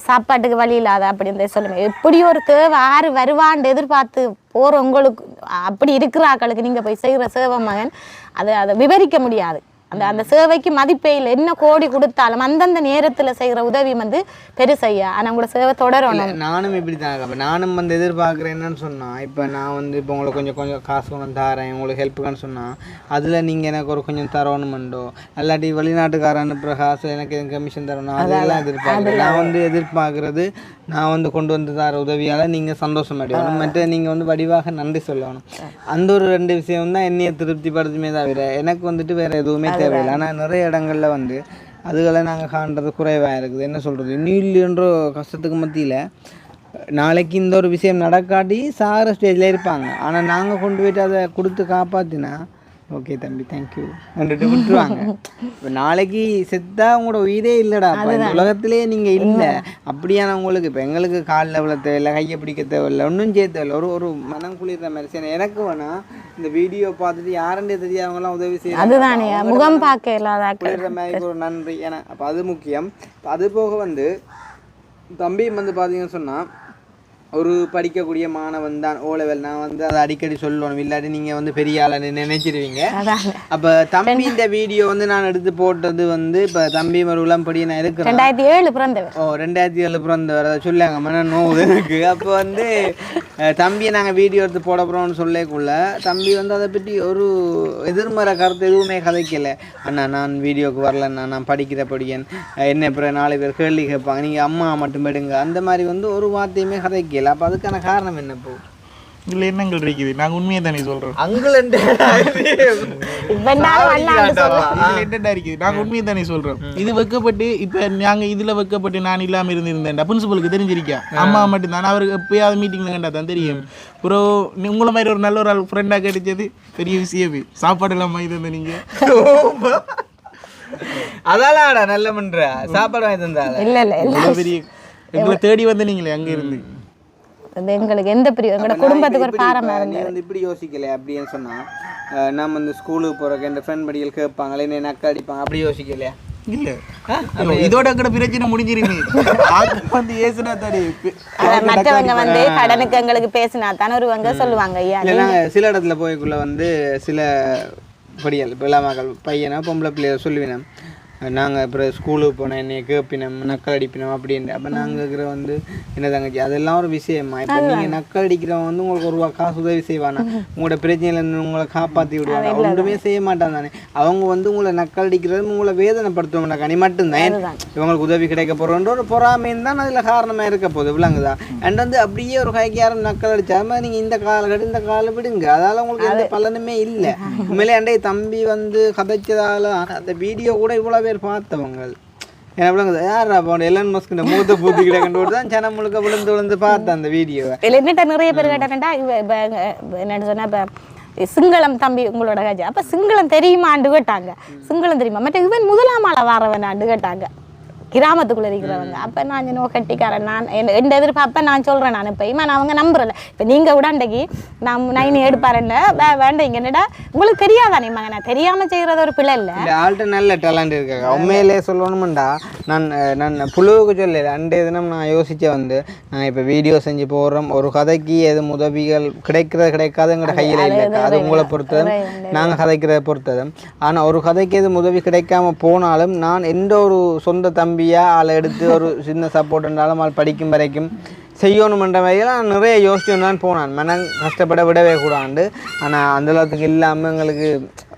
சாப்பாட்டுக்கு வழி இல்லாத அப்படின்னு சொல்லுங்க. எப்படி ஒரு தேவை 6 வருவான்னு எதிர்பார்த்து போற உங்களுக்கு அப்படி இருக்கிற ஆக்களுக்கு நீங்க போய் செய்கிற சேவை மகன் அதை விவரிக்க முடியாது. அந்த சேவைக்கு மதிப்பே இல்லை. என்ன கோடி கொடுத்தாலும் அந்தந்த நேரத்துல செய்யற உதவி வந்து பெருசையா. ஆனா உங்களோட சேவை தொடரணும். நானும் இப்படி தான் நானும் வந்து எதிர்பார்க்குறேன். என்னன்னு சொன்னா இப்போ நான் வந்து இப்போ உங்களுக்கு கொஞ்சம் காசு கொண்டு தரேன் உங்களுக்கு ஹெல்ப்புக்கான்னு சொன்னா அதுல நீங்க எனக்கு ஒரு கொஞ்சம் தரணுமெண்டோ இல்லாட்டி வெளிநாட்டுக்காரன் அனுப்புற காசு எனக்கு கமிஷன் தரணும் அதெல்லாம் எதிர்பார்க்குறேன். நான் வந்து எதிர்பார்க்கறது நான் வந்து கொண்டு வந்து தர உதவியால் நீங்கள் சந்தோஷம் அடையணும். மற்ற நீங்கள் வந்து வடிவாக நன்றி சொல்லணும். அந்த ஒரு 2 விஷயம் தான் என்னையை திருப்திப்படுத்துமே தவிர எனக்கு வந்துட்டு வேறு எதுவுமே தேவையில்லை. ஆனால் நிறைய இடங்களில் வந்து அதுகளை நாங்கள் காண்றது குறைவாக இருக்குது. என்ன சொல்கிறது, இன்னும் இல்லைன்ற கஷ்டத்துக்கு மத்தியில் நாளைக்கு இந்த ஒரு விஷயம் நடக்காட்டி சாகிற ஸ்டேஜில் இருப்பாங்க. ஆனால் நாங்கள் கொண்டு போய்ட்டு அதை கொடுத்து காப்பாற்றினா ஓகே தம்பி தேங்க்யூ ரெண்டு விட்டுருவாங்க. இப்போ நாளைக்கு செத்தா உங்களோட உயிரே இல்லைடா, இந்த உலகத்திலே நீங்கள் இல்லை அப்படியான உங்களுக்கு. இப்போ எங்களுக்கு காலில் விழ தேவையில்லை, கையை பிடிக்க தேவையில்லை, ஒன்றும் செய்ய தேவையில்லை. ஒரு மனம் குளிர்ற மாதிரி சரி. எனக்கு வேணால் இந்த வீடியோ பார்த்துட்டு யாருன்றே தெரியாதவங்களாம் உதவி செய்ய முகம் பார்க்க இல்லாத குளிர்ற மாதிரி ஒரு நன்றி. ஏன்னா அப்போ அது முக்கியம். அது போக வந்து தம்பியும் வந்து பார்த்தீங்கன்னு சொன்னால் ஒரு படிக்கக்கூடிய மாணவன் தான் O level. நான் வந்து அதை அடிக்கடி சொல்லணும், இல்லாட்டி நீங்கள் வந்து பெரிய ஆளை நினைச்சிருவீங்க. அப்போ தம்பி இந்த வீடியோ வந்து நான் எடுத்து போட்டது வந்து இப்போ தம்பி ஒரு உளம்படி நான் இருக்கிறேன் 2007 பிறந்தவர். 2007 பிறந்தவர் அதை சொல்லாங்க மன நோவு எனக்கு. அப்போ வந்து தம்பியை நாங்கள் வீடியோ எடுத்து போட போகிறோம்னு சொல்லக்குள்ள தம்பி வந்து அதை பற்றி ஒரு எதிர்மறை கருத்து எதுவுமே கதைக்கலை. அண்ணா நான் வீடியோவுக்கு வரலண்ணா, நான் படிக்கிற படியன், என்ன அப்புறம் 4 பேர் கேள்வி கேட்பாங்க, நீங்கள் அம்மா மட்டும் எடுங்க, அந்த மாதிரி வந்து ஒரு வார்த்தையுமே கதைக்கல. அப்போ அதுக்கான காரணம் என்ன? இப்போ இல்லை என்னங்கள் இருக்குது, நாங்கள் உண்மையை தானே சொல்கிறோம். அங்கிள் என்னடா இருக்குது, நாங்கள் உண்மையை தானே சொல்கிறோம். இது வைக்கப்பட்டு இப்போ நாங்கள் இதில் வைக்கப்பட்டு நான் இல்லாமல் இருந்திருந்தேன் பிரின்சிபலுக்கு தெரிஞ்சிருக்கேன். அம்மா மட்டும்தான் அவருக்கு எப்பயாவது மீட்டிங்கில் கண்டா தான் தெரியும். அப்புறம் உங்களை மாதிரி ஒரு நல்ல ஒரு ஆள் ஃப்ரெண்டாக கிடைச்சது பெரிய விஷயம். சாப்பாடு எல்லாம் வாங்கி தந்த நீங்கள் அதாலாடா நல்ல பண்ற சாப்பாடு வாங்கி தந்தா இல்லை இல்லை பெரிய எங்களை தேடி வந்து நீங்களே அங்கே இருந்து எங்களுக்கு எந்த பிரிவு எங்களோட குடும்பத்துக்கு ஒரு பாரமாக இருந்தது. வந்து இப்படி யோசிக்கல அப்படின்னு சொன்னா நம்ம வந்து ஸ்கூலுக்கு போறக்கு என் ஃப்ரெண்ட் படிகள் கேட்பாங்களே என்ன நக்கா அடிப்பாங்க அப்படி யோசிக்கலையா? இல்ல இதோட கூட பிரச்சனை முடிஞ்சிருக்கு. வந்து ஏசுனா தானே மற்றவங்க வந்து கடனுக்கு எங்களுக்கு பேசினா தானே ஒருவங்க சொல்லுவாங்க. சில இடத்துல போய்க்குள்ள வந்து சில படிகள் இப்போ இல்லாமல் பையனா பொம்பளை பிள்ளைய சொல்லுவினோம், நாங்கள் அப்புறம் ஸ்கூலுக்கு போனோம் என்னைய கேட்பினோம் நக்கல் அடிப்பினோம் அப்படின்ட்டு. அப்போ நாங்கள் இருக்கிற வந்து என்ன தங்கச்சி அதெல்லாம் ஒரு விஷயமா. இப்போ நீங்கள் நக்கல் அடிக்கிறவங்க வந்து உங்களுக்கு ஒரு காசு உதவி செய்வானா, உங்களோட பிரச்சனையிலேருந்து உங்களை காப்பாற்றி விடுவாங்க, ஒன்றுமே செய்ய மாட்டாங்க தானே. அவங்க வந்து உங்களை நக்கல் அடிக்கிறது உங்களை வேதனைப்படுத்துவாங்க கனி மட்டும்தான். இவங்களுக்கு உதவி கிடைக்க போகிறோன்ற ஒரு பொறாமைன்னு தான் அதில் காரணமாக இருக்க போகுது விளங்குதா. அண்ட் வந்து அப்படியே ஒரு கைக்கு யாரும் நக்கல் அடித்தாமல் நீங்கள் இந்த காலகட்டம் இந்த காலம் விடுங்க, அதால் உங்களுக்கு எந்த பலனுமே இல்லை. உண்மையிலே அண்டே தம்பி வந்து கதைச்சதால அந்த வீடியோ கூட இவ்வளோ பேர் பார்த்தவங்க என்ன விளங்குது யாரா போன எலன் மஸ்க் மூத்த பூத்தி கிடக்கண்டு தான் ஜனம் முழுக்க விழுந்து பார்த்தேன் அந்த வீடியோவை. என்னட்ட நிறைய பேர் கேட்டாங்கண்டா என்னன்னு சொன்னா இப்போ சிங்களம் தம்பி உங்களோட கஜா அப்போ சிங்களம் தெரியுமான்னு கேட்டாங்க. சிங்களம் தெரியுமா மற்ற இவன் முதலாம் ஆள வாரவனான்னு கேட்டாங்க கிராமத்துக்குள்ளே இருக்கிறவங்க. அப்போ நான் நோ கட்டிக்காரன் நான் எந்த எதிர்பார்ப்ப நான் சொல்கிறேன். நான் இப்போ நான் அவங்க நம்புறல. இப்போ நீங்கள் கூட அன்றைக்கு நான் 9 எடுப்பாருன்னு வேண்டாம் இங்கே என்னடா உங்களுக்கு தெரியாதானே மகனா தெரியாமல் செய்கிறது ஒரு பிள்ளை இல்லை. ஆள்கிட்ட நல்ல டேலண்ட் இருக்காங்க உண்மையிலே சொல்லணுமெண்டா. நான் புழுவுக்கு சொல்லல அன்றைய தினம் நான் யோசிச்ச வந்து நான் இப்போ வீடியோ செஞ்சு போடுறோம், ஒரு கதைக்கு எதுவும் உதவிகள் கிடைக்காது எங்களோட கையில் இல்லை, அது உங்களை பொறுத்ததும் நாங்கள் கதைக்கிறத பொறுத்ததும். ஆனால் ஒரு கதைக்கு எதுவும் உதவி கிடைக்காம போனாலும் நான் எந்த ஒரு சொந்த தம்பி ஆளை எடுத்து ஒரு சின்ன சப்போர்ட் இருந்தாலும் ஆள் படிக்கும் வரைக்கும் செய்யணுமென்ற வகையில் நான் நிறைய யோசிச்சுன்னு தான் போனான். மனம் கஷ்டப்பட விடவே கூடாண்டு. ஆனால் அந்த அளவுக்கு இல்லாமல் எங்களுக்கு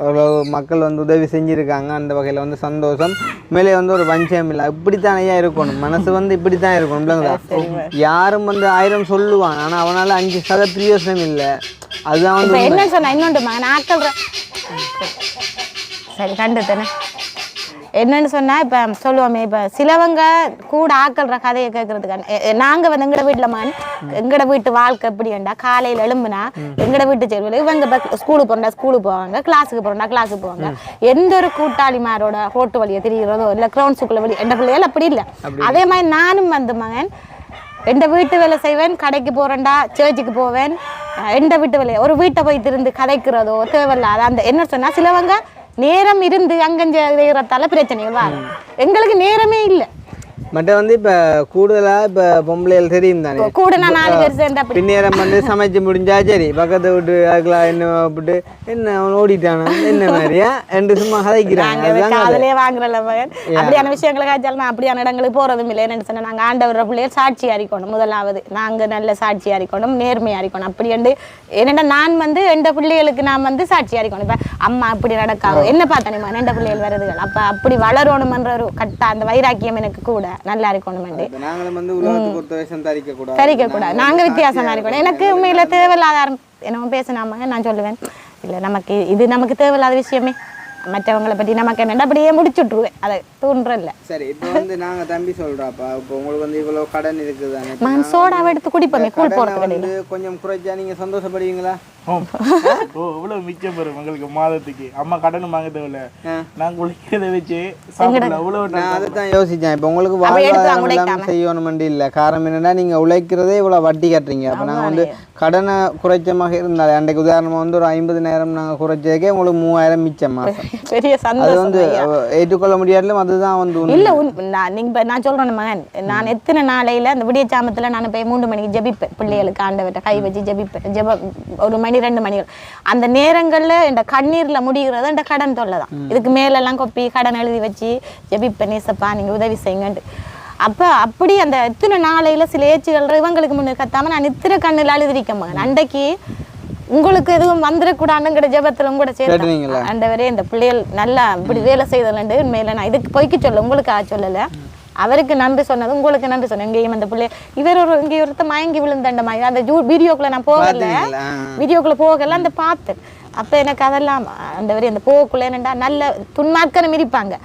ஒரு மக்கள் வந்து உதவி செஞ்சுருக்காங்க. அந்த வகையில் வந்து சந்தோஷம். மேலே வந்து ஒரு வஞ்சம் இல்லை, இப்படித்தான் ஐயா இருக்கணும், மனசு வந்து இப்படி தான் இருக்கணும் இல்லைங்களா. யாரும் வந்து 1000 சொல்லுவான், ஆனால் அவனால் 5% பிரயோசனம் இல்லை. அதுதான் வந்து என்ன சொன்னா இன்னொன்று நாட்கள் சரி கண்டு தானே என்னன்னு சொன்னால் இப்போ சொல்லுவோமே இப்போ சிலவங்க கூட ஆக்கள்ற கதையை கேட்கறதுக்கான நாங்கள் வந்து எங்களோட வீட்டில் எங்களோட வீட்டு வாழ்க்கை எப்படிண்டா காலையில் எழும்புனா எங்களோட வீட்டு செல்வியில் இவங்க ஸ்கூலுக்கு போகிறா ஸ்கூலுக்கு போவாங்க, கிளாஸுக்கு போகிறா கிளாஸுக்கு போவாங்க. எந்த ஒரு கூட்டாளிமாரோட ரோட்டு வழியை தெரிகிறதோ இல்லை கிரவுண்ட்ஸுக்குள்ள வழி எந்த பிள்ளைகள் அப்படி இல்லை. அதே மாதிரி நானும் வந்து மகன் எந்த வீட்டு வேலை செய்வேன், கடைக்கு போகிறேன்டா, சர்ச்சுக்கு போவேன், எந்த வீட்டு வேலையை ஒரு வீட்டை போய் திருந்து கதைக்கிறதோ தேவையில்லாத அந்த என்ன சொன்னால் சிலவங்க நேரம் இருந்து அங்கஞ்ச செய்கிறதால பிரச்சனைகள் வரும். எங்களுக்கு நேரமே இல்லை. மற்ற வந்து இப்போ கூடுதலாக இப்போ பொம்பளைகள் தெரியும் தானே கூட நான் 4 பேர் சேர்ந்து அப்படி பின்னேரம் வந்து சமைச்சு முடிஞ்சா சரி பக்கத்து விட்டு அதுக்கெல்லாம் என்ன போட்டு என்ன அவன் ஓடிட்டானா என்ன மாதிரியா என்று சும்மா கதைக்கிறாங்க காதலே வாங்குறல மகன் அப்படியான விஷயங்களை காய்ச்சாலும் நான் அப்படியான இடங்களுக்கு போறதும் இல்லை என்னன்னு சொன்னா நாங்கள் ஆண்டவர் பிள்ளைகள் சாட்சி அறிக்கணும் முதலாவது நாங்கள் நல்ல சாட்சி அறிக்கணும் நேர்மையா அறிக்கணும் அப்படி என்று என்னென்னா நான் வந்து எந்த பிள்ளைகளுக்கு நான் வந்து சாட்சி அறிக்கணும் இப்போ அம்மா இப்படி நடக்காது என்ன பார்த்தேன் எந்த பிள்ளைகள் வருதுகள் அப்போ அப்படி வளரணுமன்ற ஒரு கட்டா அந்த வைராக்கியம் எனக்கு கூட நல்லா இருக்கணும் நாங்களும் வந்து உலகத்துக்கு ஒருத்த வேஷம் தரிக்க கூடாது நாங்க வித்தியாசமா இருக்கணும் எனக்கு உண்மையில தேவையில்லாத என்ன பேசினாம நான் சொல்லுவேன் இல்ல நமக்கு இது நமக்கு தேவையில்லாத விஷயமே மற்றவங்களை பற்றி நமக்கு என்னென்ன அப்படியே முடிச்சுட்ருவேன் அதை தூண்டுறல சரி இப்போ வந்து நாங்கள் தம்பி சொல்கிறோம்ப்பா இப்போ உங்களுக்கு வந்து இவ்வளோ கடன் இருக்குதானே நான் சோடாவை எடுத்து குடிப்போமே கூழ் போகிறது வந்து கொஞ்சம் குறைச்சா நீங்கள் சந்தோஷப்படுவீங்களா இவ்வளவு மிச்சம் பெறும் உங்களுக்கு மாதத்துக்கு அம்மா கடன் வாங்க தேவையில்ல நாங்கள் உழைக்கிறத வச்சு சாப்பிடல அவ்வளவு நான் அதை தான் யோசித்தேன் இப்போ உங்களுக்கு வாழ்வாதாரம் எல்லாம் செய்யணுமெண்டு இல்லை காரணம் என்னென்னா நீங்கள் உழைக்கிறதே இவ்வளோ வட்டி கட்டுறீங்க அப்போ நாங்கள் வந்து கடனை குறைச்சமாக இருந்தாலே அன்றைக்கு உதாரணமாக வந்து ஒரு 50,000 நாங்கள் குறைச்சதுக்கே உங்களுக்கு 3000 மிச்சம் மாதம் பெரிய அது வந்து ஏற்றுக்கொள்ள முடியாதுலும் அதுதான் வந்து இல்லை நான் சொல்கிறேன் மகன் நான் எத்தனை நாளையில் அந்த விடிய சாமத்தில் நான் போய் 3 மணிக்கு ஜெபிப்பேன் பிள்ளைகளுக்கு ஆண்டவர்கிட்ட கை வச்சு ஜெபிப்பேன் ஜெபம் 1 மணி 2 மணிகள் அந்த நேரங்களில் இந்த கண்ணீரில் முடிகிறது இந்த கடன் தொல்லை தான் இதுக்கு மேலெல்லாம் கொப்பி கடன் எழுதி வச்சு ஜெபிப்பேன் நேசப்பா நீங்கள் உதவி செய்யுங்கன்ட்டு அப்போ அப்படி அந்த எத்தனை நாளையில் சில ஏச்சுகள் இவங்களுக்கு முன்னே கத்தாமல் நான் இத்தனை கண்ணில் அழுதிருக்க மகன் அன்றைக்கு உங்களுக்கு எதுவும் வந்துடக்கூடாதுங்கிற ஜபத்தில் கூட சேர்த்து ஆண்டவரே இந்த பிள்ளைகள் நல்லா இப்படி வேலை செய்தலண்டு உண்மையில நான் இதுக்கு பொய்க்கு சொல்ல உங்களுக்கு சொல்லலை அவருக்கு நன்றி சொன்னது உங்களுக்கு நன்றி சொன்னேன் எங்கேயும் அந்த பிள்ளை இவர் இங்கே ஒருத்த மயங்கி விழுந்தண்ட மாதிரி அந்த வீடியோக்குள்ள நான் போகல வீடியோக்குள்ள போகல அந்த பார்த்தேன் அப்போ எனக்கு அதெல்லாம் ஆண்டவரே அந்த போகக்குள்ள என்னண்டா நல்ல துன்மார்க்கனை மிதிப்பாங்க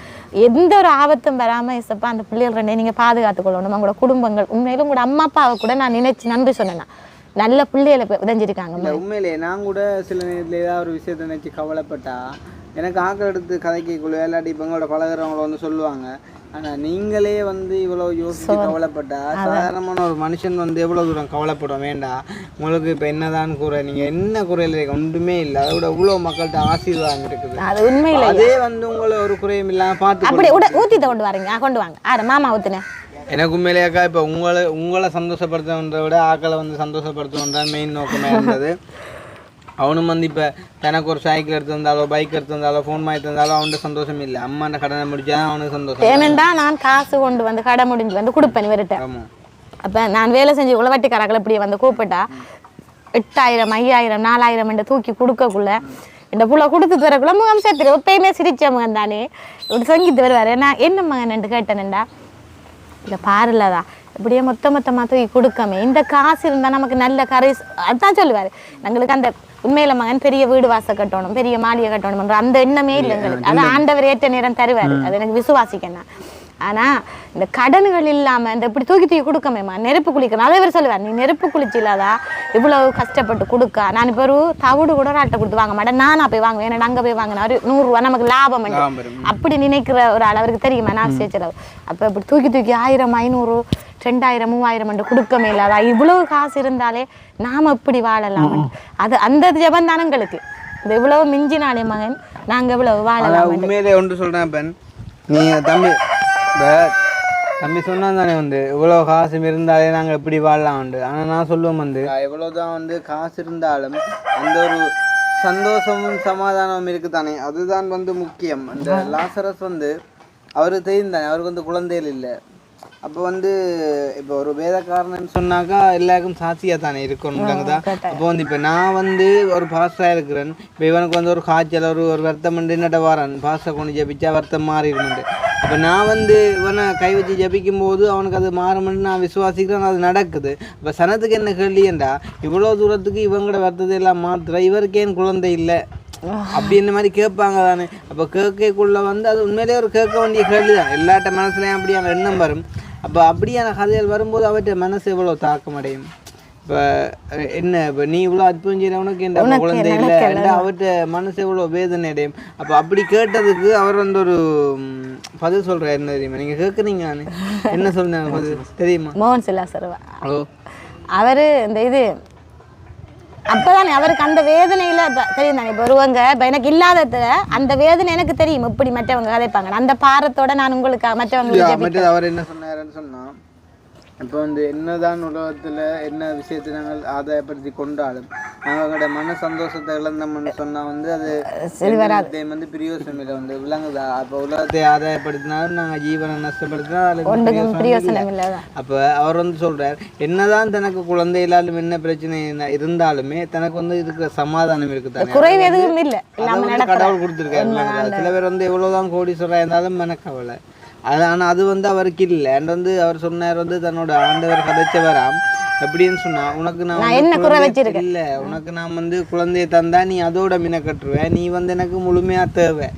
எந்த ஒரு ஆபத்தும் வராமல் இசப்பா அந்த பிள்ளைகள் ரெண்டே நீங்கள் பாதுகாத்துக்கொள்ளணும் உங்களோட குடும்பங்கள் உண்மையிலும் உங்களோட அம்மா அப்பாவை கூட நான் நினைச்சு நன்றி சொன்னேன்னா நல்ல பிள்ளைகளை உதஞ்சிருக்காங்க உண்மையிலே நான் கூட சில நேரத்தில் ஏதாவது ஒரு விஷயத்தை நினைச்சு கவலைப்பட்டா எனக்கு ஆக்கள் எடுத்து கதைக்குள்ள இல்லாட்டி இப்போ எங்களோட பழகிறவங்கள வந்து சொல்லுவாங்க ஆனால் நீங்களே வந்து இவ்வளோ யோசிச்சு கவலைப்பட்டா சாதாரணமான ஒரு மனுஷன் வந்து எவ்வளோ தூரம் கவலைப்படும் வேண்டாம் உங்களுக்கு இப்போ என்னதான் குறை நீங்கள் என்ன குறையில் இருக்க ஒன்றுமே இல்லை அதை விட இவ்வளோ மக்கள்கிட்ட ஆசீர்வாதம் இருக்குது அது உண்மையில அதே வந்து உங்களை ஒரு குறையும் இல்லாமல் பார்த்து அப்படி ஊற்றிட்ட கொண்டு வரீங்க கொண்டு வாங்க ஆறு மாமா ஊற்றுனேன் எனக்கு உண்மையிலேயாக்கா இப்போ உங்களை சந்தோஷப்படுத்தணுன்றத விட ஆக்களை வந்து சந்தோஷப்படுத்தணுன்றான் மெயின் நோக்கமாக இருந்தது அவனும் வந்து இப்போ தனக்கு ஒரு சைக்கிள் எடுத்திருந்தாலோ பைக் எடுத்திருந்தாலோ ஃபோன் வாங்கி தந்தாலோ அவன்கிட்ட சந்தோஷம் இல்லை அம்மாண்ட கடனை முடிச்சா அவனுக்கு சந்தோஷம் ஏனெண்டா நான் காசு கொண்டு வந்து கடை முடிஞ்சு வந்து கொடுப்பேன் விருட்டேன் அப்போ நான் வேலை செஞ்சு உளவட்டிக்காரர்கள் இப்படி வந்து கூப்பிட்டா 8000 5000 4000 தூக்கி கொடுக்கக்குள்ள இந்த புள்ள கொடுத்து தரக்குள்ள முகம் சேர்த்துரு எப்பயுமே சிரிச்ச முகம் தானே ஒரு சங்கீத்து வருவார் நான் என்ன மகன் கேட்டேன்டா இல்லை பாருலதான் இப்படியே மொத்தமாக தூக்கி கொடுக்காம இந்த காசு இருந்தால் நமக்கு நல்ல கரை அதான் சொல்லுவார் எங்களுக்கு அந்த உண்மையில மகன் பெரிய வீடு வாசல் கட்டணும் பெரிய மாளிகை கட்டணும்ன்ற அந்த எண்ணமே இல்லை எங்களுக்கு அது ஆண்டவர் ஏற்ற நேரம் தருவார் அது எனக்கு விசுவாசிக்கணும் ஆனால் இந்த கடன்கள் இல்லாமல் இந்த இப்படி தூக்கி கொடுக்கமேம்மா நெருப்பு குளிக்கணும் அதே மாதிரி சொல்லுவார் நீ நெருப்பு குளிச்சு இல்லாதா இவ்வளவு கஷ்டப்பட்டு கொடுக்க நான் இப்போ ஒரு தவிடு கூட ஆட்டை கொடுத்து வாங்க மாட்டேன் நானாக போய் வாங்குவேன் ஏன்னா அங்கே போய் வாங்கினா ஒரு 100 ரூபா நமக்கு லாபம் அப்படி நினைக்கிற ஒரு ஆள் அவருக்கு தெரியுமா நான் சேர்ச்சளவு அப்போ இப்படி தூக்கி 1000 500 2000 3000 கொடுக்கமே இல்லாதா இவ்வளவு காசு இருந்தாலே நாம் இப்படி வாழலாம் அது அந்த ஜபம் தானே எங்களுக்கு இது இவ்வளவு மிஞ்சினாலே மகன் நாங்கள் இவ்வளவு வாழலாம் உண்மையிலே ஒன்று சொல்கிறேன் பெண் நீங்கள் தம்பி சொன்னால் தானே வந்து இவ்வளோ காசு இருந்தாலே நாங்கள் எப்படி வாழலாம் உண்டு ஆனால் நான் சொல்லுவோம் வந்து எவ்வளோதான் வந்து காசு இருந்தாலும் அந்த ஒரு சந்தோஷமும் சமாதானமும் இருக்குது தானே அதுதான் வந்து முக்கியம் அந்த லாசரஸ் வந்து அவருக்கு தெரிந்தானே அவருக்கு வந்து குழந்தைகள் இல்லை அப்போ வந்து இப்போ ஒரு வேதக்காரன்னு சொன்னாக்கா எல்லாருக்கும் சாட்சியாக தானே இருக்கணும் தான் அப்போ வந்து இப்போ நான் வந்து ஒரு பாஸ்டாக இருக்கிறேன் இப்போ இவனுக்கு வந்து ஒரு காய்ச்சல் ஒரு வருத்தம் என்னட்ட வரேன் பாஸ்டை கொண்டு ஜபிச்சா வருத்தம் மாறிடுமெண்டு அப்போ நான் வந்து இவனை கை வச்சு ஜபிக்கும் போது அவனுக்கு அது மாறுமென்னு நான் விசுவாசிக்கிறேன் அது நடக்குது இப்போ சனத்துக்கு என்ன கேள்வியண்டா இவ்வளோ தூரத்துக்கு இவங்களோட வருத்தத்தை எல்லாம் மாற்றுற இவருக்கு ஏன் குழந்தை இல்லை அப்படி இந்த மாதிரி கேட்பாங்க தானே அப்போ கேட்கக்குள்ள வந்து அது உண்மையிலேயே ஒரு கேட்க வேண்டிய கேள்வி தான் எல்லாட்ட மனசுலையும் அப்படியான எண்ணம் வரும் அப்போ அப்படியான கதைகள் வரும்போது அவற்றை மனசு எவ்வளோ தாக்கம் அடையும் இப்போ என்ன இப்போ நீ இவ்வளோ அற்புதம் செய்யறவனுக்கு எந்த குழந்தை இல்லை அவற்றை மனசு எவ்வளோ வேதனை அடையும் அப்போ அப்படி கேட்டதுக்கு அவர் வந்து ஒரு பதில் சொல்கிறார் என்ன தெரியுமா நீங்கள் கேட்குறீங்க நான் என்ன சொன்னேன் தெரியுமா மோகன் சிலா சர்வா அவர் இந்த இது அப்பதானே அவருக்கு அந்த வேதனையில தெரியும் தானே. இப்போ ஒருவங்க இப்போ எனக்கு இல்லாததுல அந்த வேதனை எனக்கு தெரியும் எப்படி மற்றவங்க கதைப்பாங்க. அந்த பாரத்தோட நான் உங்களுக்கு மற்றவங்களுக்கு அவர் என்ன சொன்னாருன்னு சொன்னா, இப்போ வந்து என்னதான் உலகத்தில் என்ன விஷயத்தை நாங்கள் ஆதாயப்படுத்தி கொண்டாலும் நாங்களோட மன சந்தோஷத்தை இழந்தோம்னு சொன்னால் வந்து அது வந்து பிரயோசனம் இல்லை வந்து விளங்குதா. அப்போ உலகத்தை ஆதாயப்படுத்தினாலும் நாங்கள் ஜீவனை நஷ்டப்படுத்தினாலும் அப்போ அவர் வந்து சொல்கிறார், என்னதான் தனக்கு குழந்தை இல்லாலும் என்ன பிரச்சனை இருந்தாலுமே தனக்கு வந்து இருக்கிற சமாதானம் இருக்குது, குறைவு எதுவும் இல்லை, கடவுள் கொடுத்துருக்காரு. சில பேர் வந்து எவ்வளோதான் கோடீஸ்வரராக இருந்தாலும் மனக்கவலை ஆனால் அது வந்து அவருக்கு இல்லை. அண்ட் வந்து அவர் சொன்னார் வந்து தன்னோட ஆண்டவர் கதைச்சவராம் எப்படின்னு சொன்னா, உனக்கு நான் இல்லை, உனக்கு நான் வந்து குழந்தைய தந்தா நீ அதோட மினக்கட்டுருவேன், நீ வந்து எனக்கு முழுமையா தேவை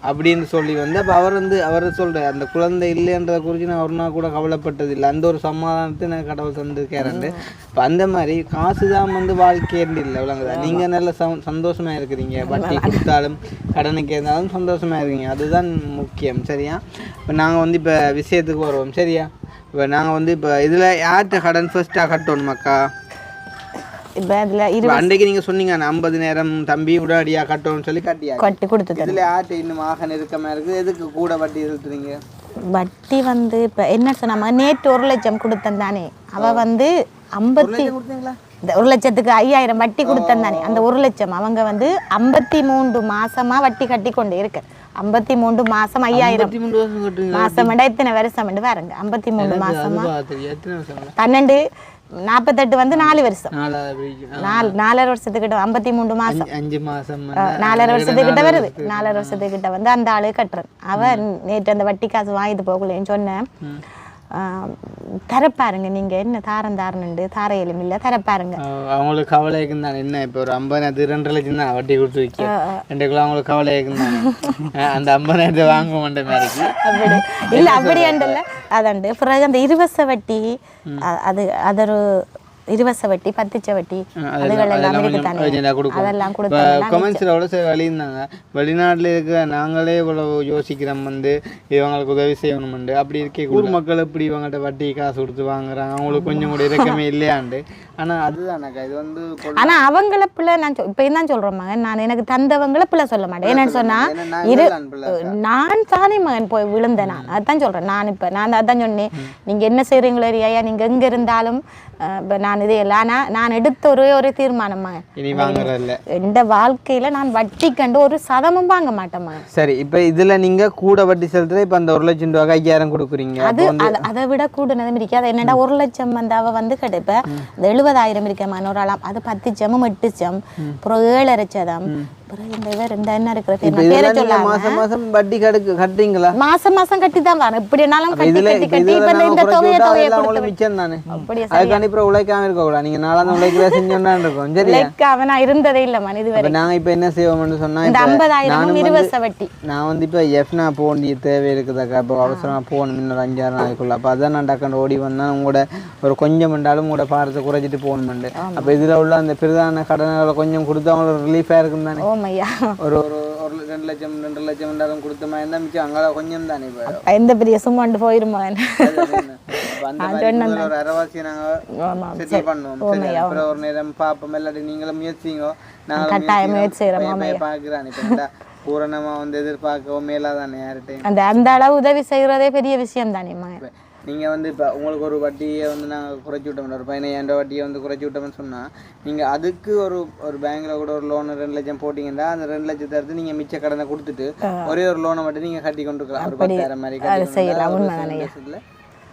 அப்படின்னு சொல்லி வந்து அப்போ அவர் வந்து அவர் சொல்ற அந்த குழந்தை இல்லைன்றதை குறித்து நான் ஒரு நாள் கூட கவலைப்பட்டது இல்லை. அந்த ஒரு சமாதானத்தை எனக்கு கடவுள் தந்துருக்காரு. இப்போ அந்த மாதிரி காசு தான் வந்து வாழ்க்கைன்னு இல்லை விளங்குதா. நீங்க நல்ல சந்தோஷமா இருக்கிறீங்க, வட்டி கொடுத்தாலும் கடனுக்கு இருந்தாலும் சந்தோஷமா இருக்கீங்க, அதுதான் முக்கியம். சரியா? இப்போ நாங்கள் வந்து இப்போ விஷயத்துக்கு வருவோம். சரியா? இப்போ நாங்கள் வந்து இப்போ இதில் யார்கிட்ட கடன் ஃபர்ஸ்ட்டாக கட்டணுமாக்கா? இப்போ இதில் அன்றைக்கு நீங்கள் சொன்னீங்க 50 நேரம் தம்பி உடனடியாக கட்டணும்னு சொல்லி கட்டி கொடுத்து. இதில் யார்கிட்ட இன்னும் ஆக நெருக்கமாக இருக்குது, எதுக்கு கூட வட்டி செலுத்துறீங்க? வட்டி வந்து இப்போ என்ன சொன்னாம நேற்று 1 லட்சம் கொடுத்தேன் தானே, அவள் வந்து 50 1 லட்சத்துக்கு 5000 வட்டி கொடுத்தேன் தானே. அந்த 1 லட்சம் அவங்க வந்து 53 மாசமா வட்டி கட்டி கொண்டு இருக்கு. 53 மாசம் 5000 மாசம் எத்தனை வருஷம் பாருங்க. 53 மாசமா 12 48 வந்து 4 வருஷம், 4.5 வருஷத்துக்கிட்ட 53 மாசம் 5 மாசம் 4.5 வருஷத்துக்கிட்ட வருது. 4.5 வருஷத்துக்கிட்ட வந்து அந்த ஆளு கட்டுறேன். அவன் நேற்று அந்த வட்டி காசு வாங்கிட்டு போகலன்னு சொன்னேன். தரப்பாருங்க, நீங்க என்ன தாரன்னு தாரையிலும் இல்லை தரப்பாருங்க. அவங்களுக்கு கவலை இருக்குந்தானே, என்ன இப்போ ஒரு 50 2 லட்சம் தான் வட்டி கொடுத்து வைக்க 2 கிலோ அவங்களுக்கு கவலை இருக்குந்தானே. அந்த 50 வாங்க மாட்டேன் மாதிரி அப்படி இல்லை, அப்படி அண்டல்ல அதாண்டு. பிறகு அந்த 20 வட்டி அது அதொரு 20 வட்டி 10 வட்டி அதெல்லாம் வழியிருந்தாங்க. வெளிநாட்டில் இருக்கிற நாங்களே இவ்வளவு யோசிக்கிறோம் வந்து இவங்களுக்கு உதவி செய்யணும்ண்டு. அப்படி இருக்க ஊர் மக்கள் எப்படி இவங்கள்ட்ட வட்டி காசு கொடுத்து வாங்குறாங்க, அவங்களுக்கு கொஞ்சம் கூட இறக்கமே இல்லையாண்டு. ஆனால் அதுதானக்கா இது வந்து ஆனால் அவங்கள பிள்ளை நான் இப்போ தான் சொல்கிறேன் மகன், நான் எனக்கு தந்தவங்கள பிள்ளை சொல்ல மாட்டேன். என்னன்னு சொன்னால் நான் தானே மகன் போய் விழுந்தேன். நான் அதான் சொல்கிறேன். நான் அதான் சொன்னேன், நீங்கள் என்ன செய்கிறீங்களோ ஐயா, நீங்கள் எங்கே இருந்தாலும் நான் இதே இல்லை. ஆனால் நான் எடுத்த ஒரு தீர்மானம் இந்த வாழ்க்கையில நான் வட்டி கண்டு ஒரு சதமும் வாங்க மாட்டேன். சரி, இப்போ இதுல நீங்க கூட வட்டி செலுத்துற இப்போ அந்த 1 லட்சம் ரூபாய் 5000 கொடுக்குறீங்க. அது அதை விட கூடுனதும் இருக்காது. என்னடா 1 லட்சம் வந்து அவ வந்து கிடைப்ப 70,000 இருக்கேன் ஒரு ஆளாம். அது 10 சம் 8 சம் அப்புறம் 7 லட்சம் மாசம் வட்டி கட்டுறீங்களா? மாசம் மாசம் கட்டி தான் வரேன். எப்படினாலும் மிச்சம் தானே. அதுக்கான உழைக்காம இருக்க கூடாது. நீங்க நாளாக உழைக்கிற செஞ்சோன்னா இருக்கும். சரி, நான் இருந்ததே இல்லை மனித. நாங்க இப்ப என்ன செய்வோம்னு சொன்னா 50,000 20 வட்டி. நான் வந்து இப்ப எஃப்னா போக வேண்டிய தேவை இருக்குதாக்கா. இப்போ அவசரமா போகணும் இன்னொரு 5-6 நாளைக்குள்ள. அப்ப அதான் நான் டக்குன்னு ஓடி வந்தா உங்களோட ஒரு கொஞ்சம் பண்ணாலும் உங்களோட பாரத்தை குறைச்சிட்டு போகணும்ண்டு. அப்ப இதுல உள்ள அந்த பிரதான கடன்களை கொஞ்சம் கொடுத்து அவங்களுக்கு ரிலீஃபா இருக்கும் தானே. ஒரு 2 லட்சம் 2 லட்சம் இருந்தாலும் கொடுத்த மாதிரி இருந்தா மிச்சம் அங்கே கொஞ்சம் தானே. எந்த பெரிய சும்மாண்டு போயிருமா ஒரு அரைவாசியை நாங்கள் செட்டில் பண்ணுவோம். அப்புறம் ஒரு நேரம் பார்ப்போம். எல்லாத்தையும் நீங்களும் முயற்சிங்க, நாங்களும் பார்க்குறான். இப்போ பூரணமா வந்து எதிர்பார்க்கவும் மேலாதானே யார்கிட்டையும் அந்த அளவு உதவி செய்யறதே பெரிய விஷயம் தானே. நீங்கள் வந்து இப்போ உங்களுக்கு ஒரு வட்டியை வந்து நாங்கள் குறைச்சி விட்டோம், ஒரு 15,000 வட்டியை வந்து குறைச்சி விட்டோம்னு சொன்னால் நீங்கள் அதுக்கு ஒரு பேங்க்கில் கூட ஒரு லோனு 2 லட்சம் போட்டிங்கன்னா அந்த 2 லட்சத்தை எடுத்து நீங்கள் மிச்ச கடனை கொடுத்துட்டு ஒரே ஒரு லோனை மட்டும் நீங்கள் கட்டி கொண்டு இருக்கலாம். ஒரு 10,000 மாதிரி கட்டி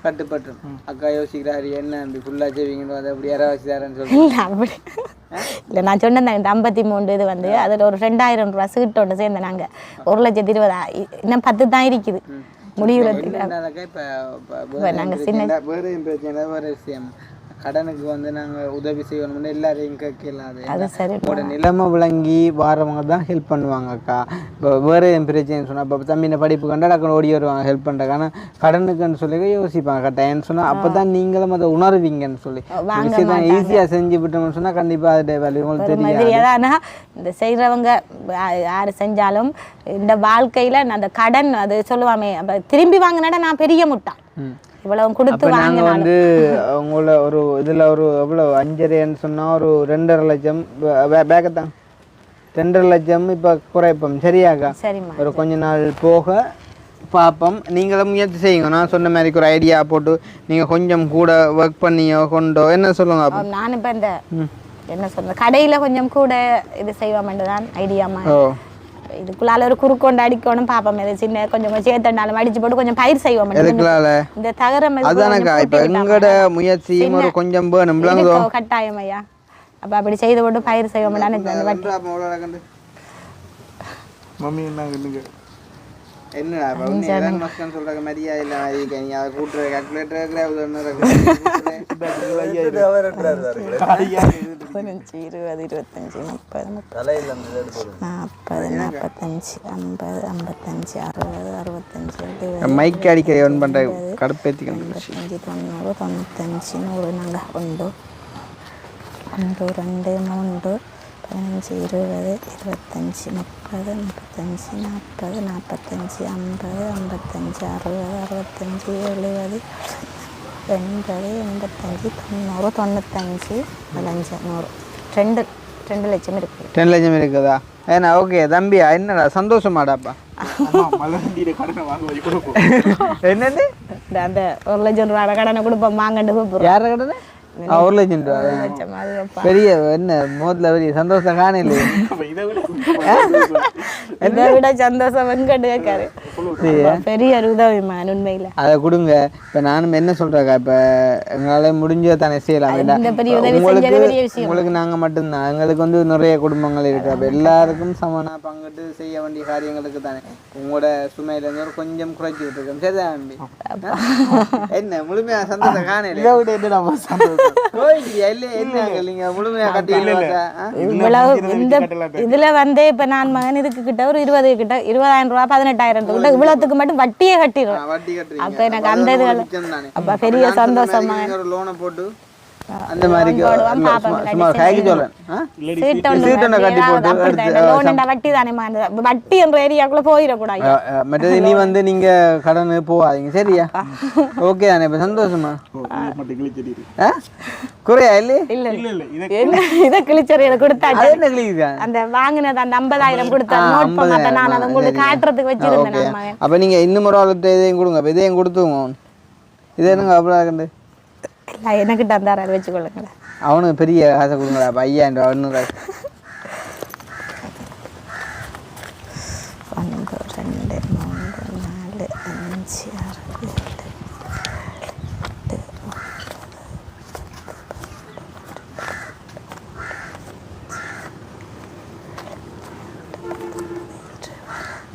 கட்டுப்பட்டு அக்கா யோசிக்கிறாரு என்ன அப்படி ஃபுல்லாக செய்வீங்கன்னு அதை அப்படி யாராவது சொல்லி அப்படி இல்லை. நான் சொன்னேன் இந்த 53 இது வந்து அதில் ஒரு 2,000 ரூபா சீட்டு ஒன்று சேர்ந்தேன். நாங்கள் 1,20,000 இன்னும் 10 தான் இருக்குது முடிவுறதுக்கு. கடனுக்கு வந்து நாங்கள் உதவி செய்யணும்னு எல்லாரையும் கேட்கலாது. உங்களோட நிலைமை விளங்கி வாரவங்க தான் ஹெல்ப் பண்ணுவாங்க அக்கா. இப்போ வேறு எதுவும் பிரச்சனைன்னு சொன்னால் இப்போ தம்பி படிப்பு கண்டா டக்குன்னு ஓடி வருவாங்க ஹெல்ப் பண்ணுறாங்க. ஆனால் கடனுக்குன்னு சொல்லி யோசிப்பாங்க கட்டாயன்னு சொன்னால் அப்போ தான் நீங்களும் அதை உணர்வீங்கன்னு சொல்லி விஷயத்தான் ஈஸியாக செஞ்சு விட்டோம்னு சொன்னால் கண்டிப்பாக அதோட வேல்யூ உங்களுக்கு தெரியாது. ஆனால் இந்த செய்கிறவங்க யார் செஞ்சாலும் இந்த வாழ்க்கையில் அந்த கடன் அது சொல்லுவாமே திரும்பி வாங்கினா நான் பெரிய முட்டான். இவ்வளவு கொடுத்து நாங்கள் வாங்கினாலும் வந்து உங்களை ஒரு இதில் ஒரு எவ்வளோ 5,500 சொன்னால் ஒரு 2.5 லட்சம் பேக்கத்தான் 2.5 லட்சம் இப்போ குறைப்போம் சரியாக்கா சரிம்மா ஒரு கொஞ்ச நாள் போக பார்ப்போம். நீங்களும் முயற்சி செய்யுங்க. நான் சொன்ன மாதிரி ஒரு ஐடியா போட்டு நீங்கள் கொஞ்சம் கூட ஒர்க் பண்ணியோ கொண்டோ என்ன சொல்லுங்க அப்போ. நான் இப்போ இந்த என்ன சொல்றது கடையில் கொஞ்சம் கூட இது செய்வோம்னு தான் ஐடியாமா. ஓ இதுக்குள்ளால ஒரு குறுக்கொண்டு அடிக்கணும் பாப்போம். இது சின்ன கொஞ்சம் சேர்த்தண்டாலும் அடிச்சு போட்டு கொஞ்சம் பயிர் செய்வோம். எதுக்குலால இந்த தகரம் அதானக்கா இப்போ எங்களோட முயற்சியும் ஒரு கொஞ்சம் வேணும் கட்டாயம் ஐயா. அப்போ அப்படி செய்து போட்டு பயிர் செய்வோம். மம்மி என்ன என்னடா மஸ்கன் சொல்ற மாதிரியா இல்ல நீ அதை கூட்டுற கால்குலேட்டர் 15 20 25 30 40 45 50 55 60 65 மைக் அடிக்க ஆன் பண்ற கடுப்பேத்திக்கணும் 90 95 100 நாங்க 1 2 3 15 20 25 30 35 40 45 50 55 60 65 70 80 85 90 95 100 2 லட்சம் இருக்கு. 2 லட்சம் இருக்குதா? ஏன்னா ஓகே தம்பியா என்னடா சந்தோஷமாடாப்பா. என்னது அந்த 1 லட்சம் ரூபாய் கடனை கொடுப்போம் வாங்கன்னு கூப்பிடுறோம். யார கடனை? 1 லட்சம் ரூபாய் பெரிய என்ன மோதில் பெரிய சந்தோஷம் காணல. இதை விட சந்தோஷம் வெங்கட் கேட்காரு. பெரிய ஒரு உதவிமா உண்மையில அதை கொடுங்க. இப்போ நானும் என்ன சொல்றேக்கா இப்போ எங்களால் முடிஞ்ச தானே செய்யலாம். உங்களுக்கு நாங்கள் மட்டும்தான் எங்களுக்கு வந்து நிறைய குடும்பங்கள் இருக்கு. அப்போ எல்லாருக்கும் சமனா பங்கிட்டு செய்ய வேண்டிய காரியங்களுக்கு தானே உங்களோட சுமையிலேருந்து ஒரு கொஞ்சம் குறைச்சி விட்டுருக்கோம். சரிதான் தம்பி என்ன முழுமையாக சந்தோஷம் காணல. இதுல வந்து இப்ப நான் மகன் இதுக்கு கிட்ட ஒரு 20,000 ரூபாய் 18,000 கிட்ட இவ்வளவுக்கு மட்டும் வட்டியே கட்டிடுறேன். அப்ப எனக்கு அந்த இது அப்ப பெரிய சந்தோஷமா லோனை போட்டு அந்த மாதிரி வட்டி என்ற ஏரியாக்குள்ள போயிடக்கூடாது. மற்றது நீ வந்து நீங்க கடன் போகாதீங்க சரியா? ஓகே தானே இப்ப சந்தோஷமா குறையா இல்ல இதை கிழிச்சறியத கொடுத்தாச்சு. அந்த வாங்கினது அந்த 50,000 கொடுத்தா நான் அதை உங்களுக்கு காட்டுறதுக்கு வச்சிருந்தேன். அப்ப நீங்க இன்னும் ஒரு ஆளுக்கு இதையும் கொடுங்க. அப்ப இதையும் கொடுத்துங்க. இது என்னங்க அப்புறம் இல்லை எனக்கிட்ட அந்த ஆறு வச்சுக்கொள்ளுங்களேன். அவனுக்கு பெரிய காசை கொடுங்களா? 5,000 ரூபா 1 2 3 4 5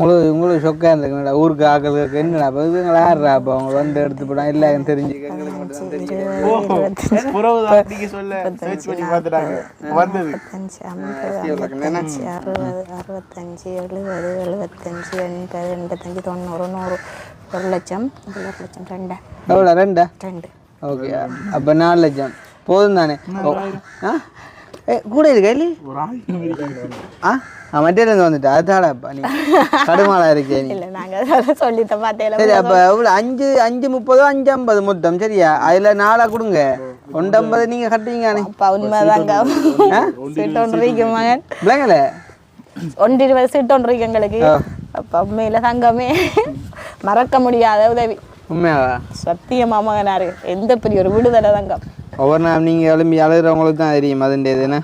6 உங்களுக்கு சொக்கா இருந்துக்குங்கடா. ஊருக்கு ஆக்களுக்கு என்னடா இவங்களை ஆடுறா அப்போ அவங்க வந்து எடுத்து போடா இல்லை தெரிஞ்சுக்க எங்களுக்கு மட்டும் தெரிஞ்சு 55 60 65 70 75 80 85 90 1 லட்சம் 2 எவ்வளோ 2 ஓகே. அப்போ 4 லட்சம் போதும் தானே? கூட இருக்கா இல்லை மத்தியிலேருந்து வந்துட்டு அதுதாடாப்பா நீ கடுமாளா இருக்கே நீ. சரி அப்போ எவ்வளோ 5 5 30 5 50 மொத்தம் சரியா? அதில் 4 கொடுங்க 150 நீங்கள் கட்டுவீங்க. உண்மைதாங்க பிள்ளைங்கள 120 சீட்டு ஒன்று இருக்கு எங்களுக்கு. அப்போ உண்மையில தங்கமே மறக்க முடியாத உதவி. உண்மையாவா? சத்தியமா மகனாரு எந்த பெரிய ஒரு விடுதலை தங்கம். ஒவ்வொரு நாள் நீங்கள் எழும்பி அழுகிறவங்களுக்கு தான் தெரியும் அதுன்ற இதுன்னு.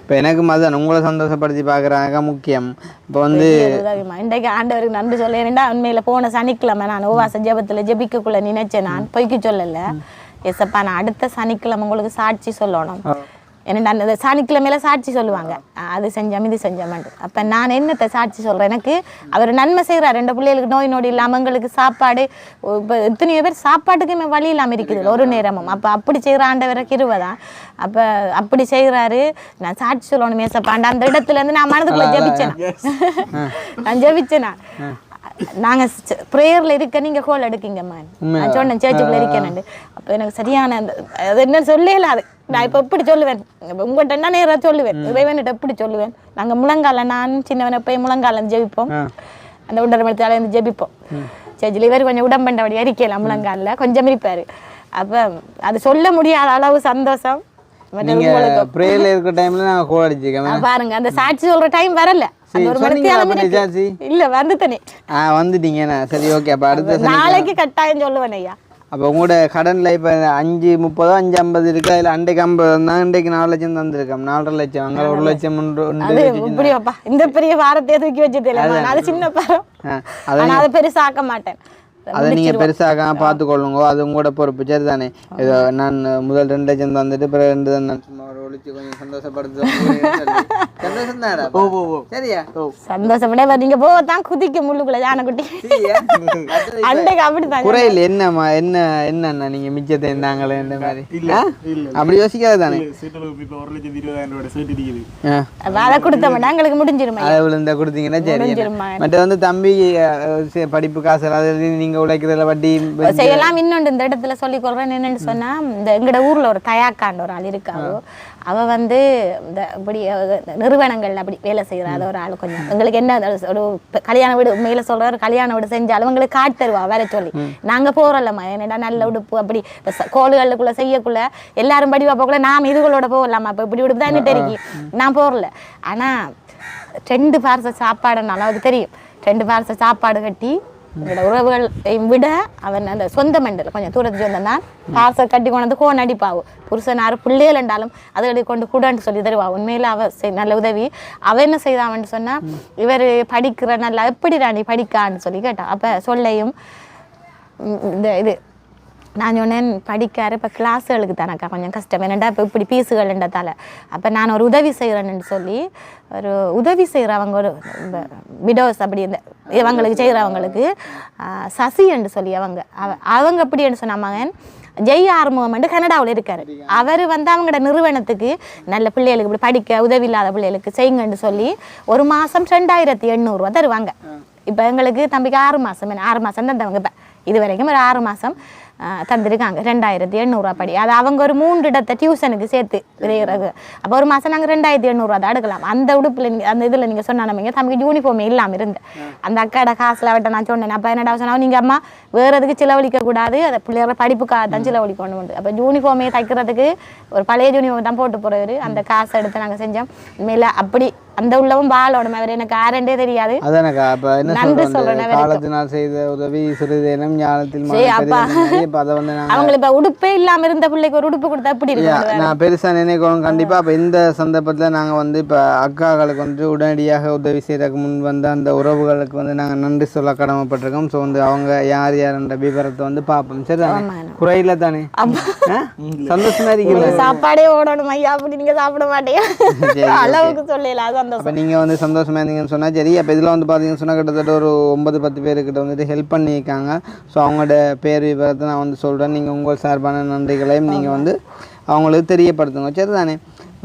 இப்போ எனக்கு மதன் உங்களை சந்தோஷப்படுத்தி பார்க்குறாங்க முக்கியம். இப்போ வந்து இன்றைக்கு ஆண்டவருக்கு நன்றி சொல்ல. ஏன்னா உண்மையில் போன சனிக்கிழமை நான் உபவாச ஜெபத்தில் ஜெபிக்கக்குள்ள நினைச்சேன். நான் பொய்க்கு சொல்லலை. எஸ்ப்பா நான் அடுத்த சனிக்கிழமை உங்களுக்கு சாட்சி சொல்லணும். ஏன்னா அந்த சனிக்கிழமையில சாட்சி சொல்லுவாங்க அது செஞ்சோம் இது செஞ்சோம்ட்டு. அப்போ நான் என்னத்தை சாட்சி சொல்கிறேன்? எனக்கு அவர் நன்மை செய்கிறார். 2 பிள்ளைகளுக்கு நோய் நொடி இல்லாமல் எங்களுக்கு சாப்பாடு இப்போ எத்தனையோ பேர் சாப்பாட்டுக்குமே வழி இல்லாமல் இருக்குது ஒரு நேரமும். அப்போ அப்படி செய்கிற ஆண்டவரை கிருபைதான். அப்போ அப்படி செய்கிறாரு. நான் சாட்சி சொல்லணும் மேசப்பாண்ட அந்த இடத்துலேருந்து நான் மனதுக்குள்ள நான் ஜெபிச்சேனா நாங்கள் ப்ரேயரில் இருக்க நீங்கள் கோல் எடுக்கீங்கம்மா நான் சொன்னேன் சேர்ச்சுக்குள்ள இருக்கேன்னு. அப்போ எனக்கு சரியான அந்த அது என்ன சொல்லல. அது நான் இப்போ எப்படி சொல்லுவேன் உங்கள்கிட்ட என்ன நேராக சொல்லுவேன் இறைவன்கிட்ட எப்படி சொல்லுவேன். நாங்கள் முழங்கால நான் சின்னவனை போய் முழங்கால ஜெபிப்போம். அந்த 1.5 மணி நேரம் ஜெபிப்போம். சேர்ச்சில் இவர் கொஞ்சம் உடம்பண்டபடி அறிக்கையில் முழங்காலில் கொஞ்சம் இருப்பார். அப்போ அது சொல்ல முடியாத அளவு சந்தோஷம். பிரேயர்ல இருக்கிற டைம்ல நான் கோல் அடிச்சிருக்கேன் பாருங்க, அந்த சாட்சி சொல்ற டைம் வரல, ஒரு மணிக்கு இல்ல வந்துட்டனே. வந்துட்டீங்கண்ணா, சரி ஓகே. அப்ப அடுத்த நாளைக்கு கட்டாயம் சொல்லுவேன் ஐயா. அப்போ உங்களோட கடன்ல இப்போ 5:30 5:50 இருக்கு. அதில் அன்றைக்கு 50 தான், இன்றைக்கு 4 லட்சம் தந்திருக்கோம். 4.5 லட்சம், அங்கே 1 லட்சம். இப்படியாப்பா இந்த பெரிய பாரத்தை தூக்கி வச்சுட்டு அது சின்ன பாரம், அதை பெருசாக்க மாட்டேன். அதை நீங்கள் பெருசாக பார்த்துக்கொள்ளுங்க, அது உங்களோட பொறுப்பு. சரி தானே? ஏதோ நான் முதல் 2 லட்சம் தந்துட்டு பிறகு 2 தான் நான் சும்மா ஒரு ஒழிச்சு கொஞ்சம் சந்தோஷப்படுத்து. சந்தோஷம் தானே? சரியா? சந்தோஷப்பட நீங்க போதான் குதிக்க முள்ளுக்குள்ள யானைக்குட்டி அன்றைக்கு அப்படித்தான். குறையில் என்னம்மா என்ன நீங்க மிச்சத்தை இருந்தாங்களே இந்த மாதிரி அப்படி யோசிக்காது தானே? அதை கொடுத்த மாட்டா எங்களுக்கு முடிஞ்சிருமா? அதை விழுந்த கொடுத்தீங்கன்னா சரி. மற்ற வந்து தம்பி படிப்பு காசு அதாவது நீங்க உழைக்கிறதுல வட்டி செய்யலாம். இன்னொன்று இந்த இடத்துல சொல்லிக் கொள்றேன் என்னன்னு சொன்னா, இந்த எங்கட ஊர்ல ஒரு தயாக்காண்ட ஒரு ஆள் இருக்காவோ, அவ வந்து இந்த இப்படி நிறுவனங்கள்ல அப்படி வேலை செய்யறாத ஒரு ஆள். கொஞ்சம் எங்களுக்கு என்ன ஒரு கல்யாண வீடு மேல சொல்ற ஒரு கல்யாண வீடு செஞ்சாலும் எங்களுக்கு காட்டு தருவா வேற சொல்லி. நாங்க போறோம்லம்மா, என்னடா நல்ல உடுப்பு அப்படி கோளுகளுக்குள்ள செய்யக்குள்ள எல்லாரும் படி பார்ப்பக்குள்ள நாம் இதுகளோட போகலாமா, இப்ப இப்படி உடுப்பு தான் என்ன தெரியும், நான் போறல. ஆனா 2 பார்சல் சாப்பாடுனால அது தெரியும். 2 பார்சல் சாப்பாடு கட்டி எங்களோட உறவுகளையும் விட அவன் அந்த சொந்த மண்டல கொஞ்சம் தூரத்து சொந்தம் தான் பார்சல் கட்டி கொண்டு வந்து கோன் அடிப்பாவும். புருஷனாரு பிள்ளைகள் என்றாலும் அதை கொண்டு கூடன்னு சொல்லி தருவா. உண்மையில அவ நல்ல உதவி. அவ என்ன செய்தான்னு சொன்னா, இவர் படிக்கிற நல்லா எப்படி ராணி படிக்கான்னு சொல்லி கேட்டான். அப்ப சொல்லையும் இந்த இது நான் சொன்னேன் படிக்காரு, இப்போ கிளாஸுகளுக்கு தானக்கா கொஞ்சம் கஷ்டம், என்னண்டா இப்போ இப்படி பீஸுகள்ன்றதால. அப்போ நான் ஒரு உதவி செய்கிறேன்னு சொல்லி ஒரு உதவி செய்கிறவங்க ஒரு விடோஸ் அப்படி இந்த இவங்களுக்கு செய்கிறவங்களுக்கு சசி என்று சொல்லி அவங்க எப்படின்னு சொன்ன மகன் ஜெய் ஆறுமுகம் கனடாவில் இருக்காரு. அவர் வந்து அவங்களோட நிறுவனத்துக்கு நல்ல பிள்ளைகளுக்கு இப்படி படிக்க உதவி இல்லாத பிள்ளைகளுக்கு செய்யுங்கன்னு சொல்லி ஒரு மாதம் 2800 ரூபா தருவாங்க. இப்போ எங்களுக்கு தம்பிக்கு 6 மாதம் 6 மாதம் தான் தவங்க. இப்போ இது வரைக்கும் ஒரு 6 மாதம் தந்திருக்காங்க 2800 ரூபா படி. அது அவங்க ஒரு 3 இடத்தை டியூஷனுக்கு சேர்த்து விரைகிறது. அப்போ ஒரு மாதம் நாங்கள் 2800 ரூபா தான் எடுக்கலாம். அந்த உடுப்பில் அந்த இதில் நீங்கள் சொன்னாங்க தம்பிக்கு யூனிஃபார்ம் இல்லாமல் இருந்தேன். அந்த அக்காட காசில் அவட்ட நான் சொன்னேன். அப்போ என்னடா சொன்னா, நீங்கள் அம்மா வேறு எதுக்கு சிலவழிக்க கூடாது, அதை பிள்ளைகள படிப்புக்காக தான் சிலவழிக்கணும் உண்டு. அப்போ யூனிஃபார்மே தைக்கிறதுக்கு ஒரு பழைய யூனிஃபார்ம் தான் போட்டு போகிறவர். அந்த காசை எடுத்து நாங்கள் செஞ்சோம். உண்மையில அப்படி அந்த உள்ளவும் பாலோட அவர் எனக்கு ஆரண்டே தெரியாது. நன்றி சொல்றேன். காலத்தினால் செய்த உதவி சிறிதேனும் ஞானத்தில் அவங்களுக்கு இப்ப உடுப்பே இல்லாம இருந்த பிள்ளைக்கு ஒரு உடுப்பு கொடுத்தா எப்படி இருக்கு? நான் பெருசா நினைக்கணும் கண்டிப்பா. அப்ப இந்த சந்தர்ப்பத்துல நாங்க வந்து இப்ப அக்காக்களுக்கு வந்து உடனடியாக உதவி செய்யறதுக்கு முன் வந்து அந்த உறவுகளுக்கு வந்து நாங்க நன்றி சொல்ல கடமைப்பட்டிருக்கோம். ஸோ வந்து அவங்க யார் யாருன்ற விவரத்தை வந்து பார்ப்போம். சரி தானே? குறையில தானே? சந்தோஷமா இருக்கீங்க. சாப்பாடே ஓடணும் ஐயா, அப்படி நீங்க சாப்பிட மாட்டேங்க அளவுக்கு சொல்லல. அப்போ நீங்கள் வந்து சந்தோஷமாக இருந்தீங்கன்னு சொன்னால் சரி. அப்போ இதில் வந்து பார்த்தீங்கன்னு சொன்னால் கிட்டத்தட்ட ஒரு 9-10 பேருக்கிட்ட வந்துட்டு ஹெல்ப் பண்ணியிருக்காங்க. ஸோ அவங்களோட பேர் விவரத்தை நான் வந்து சொல்கிறேன். நீங்கள் உங்கள் சார்பான நன்றிகளையும் நீங்கள் வந்து அவங்களுக்கு தெரியப்படுத்துங்க. சரி தானே?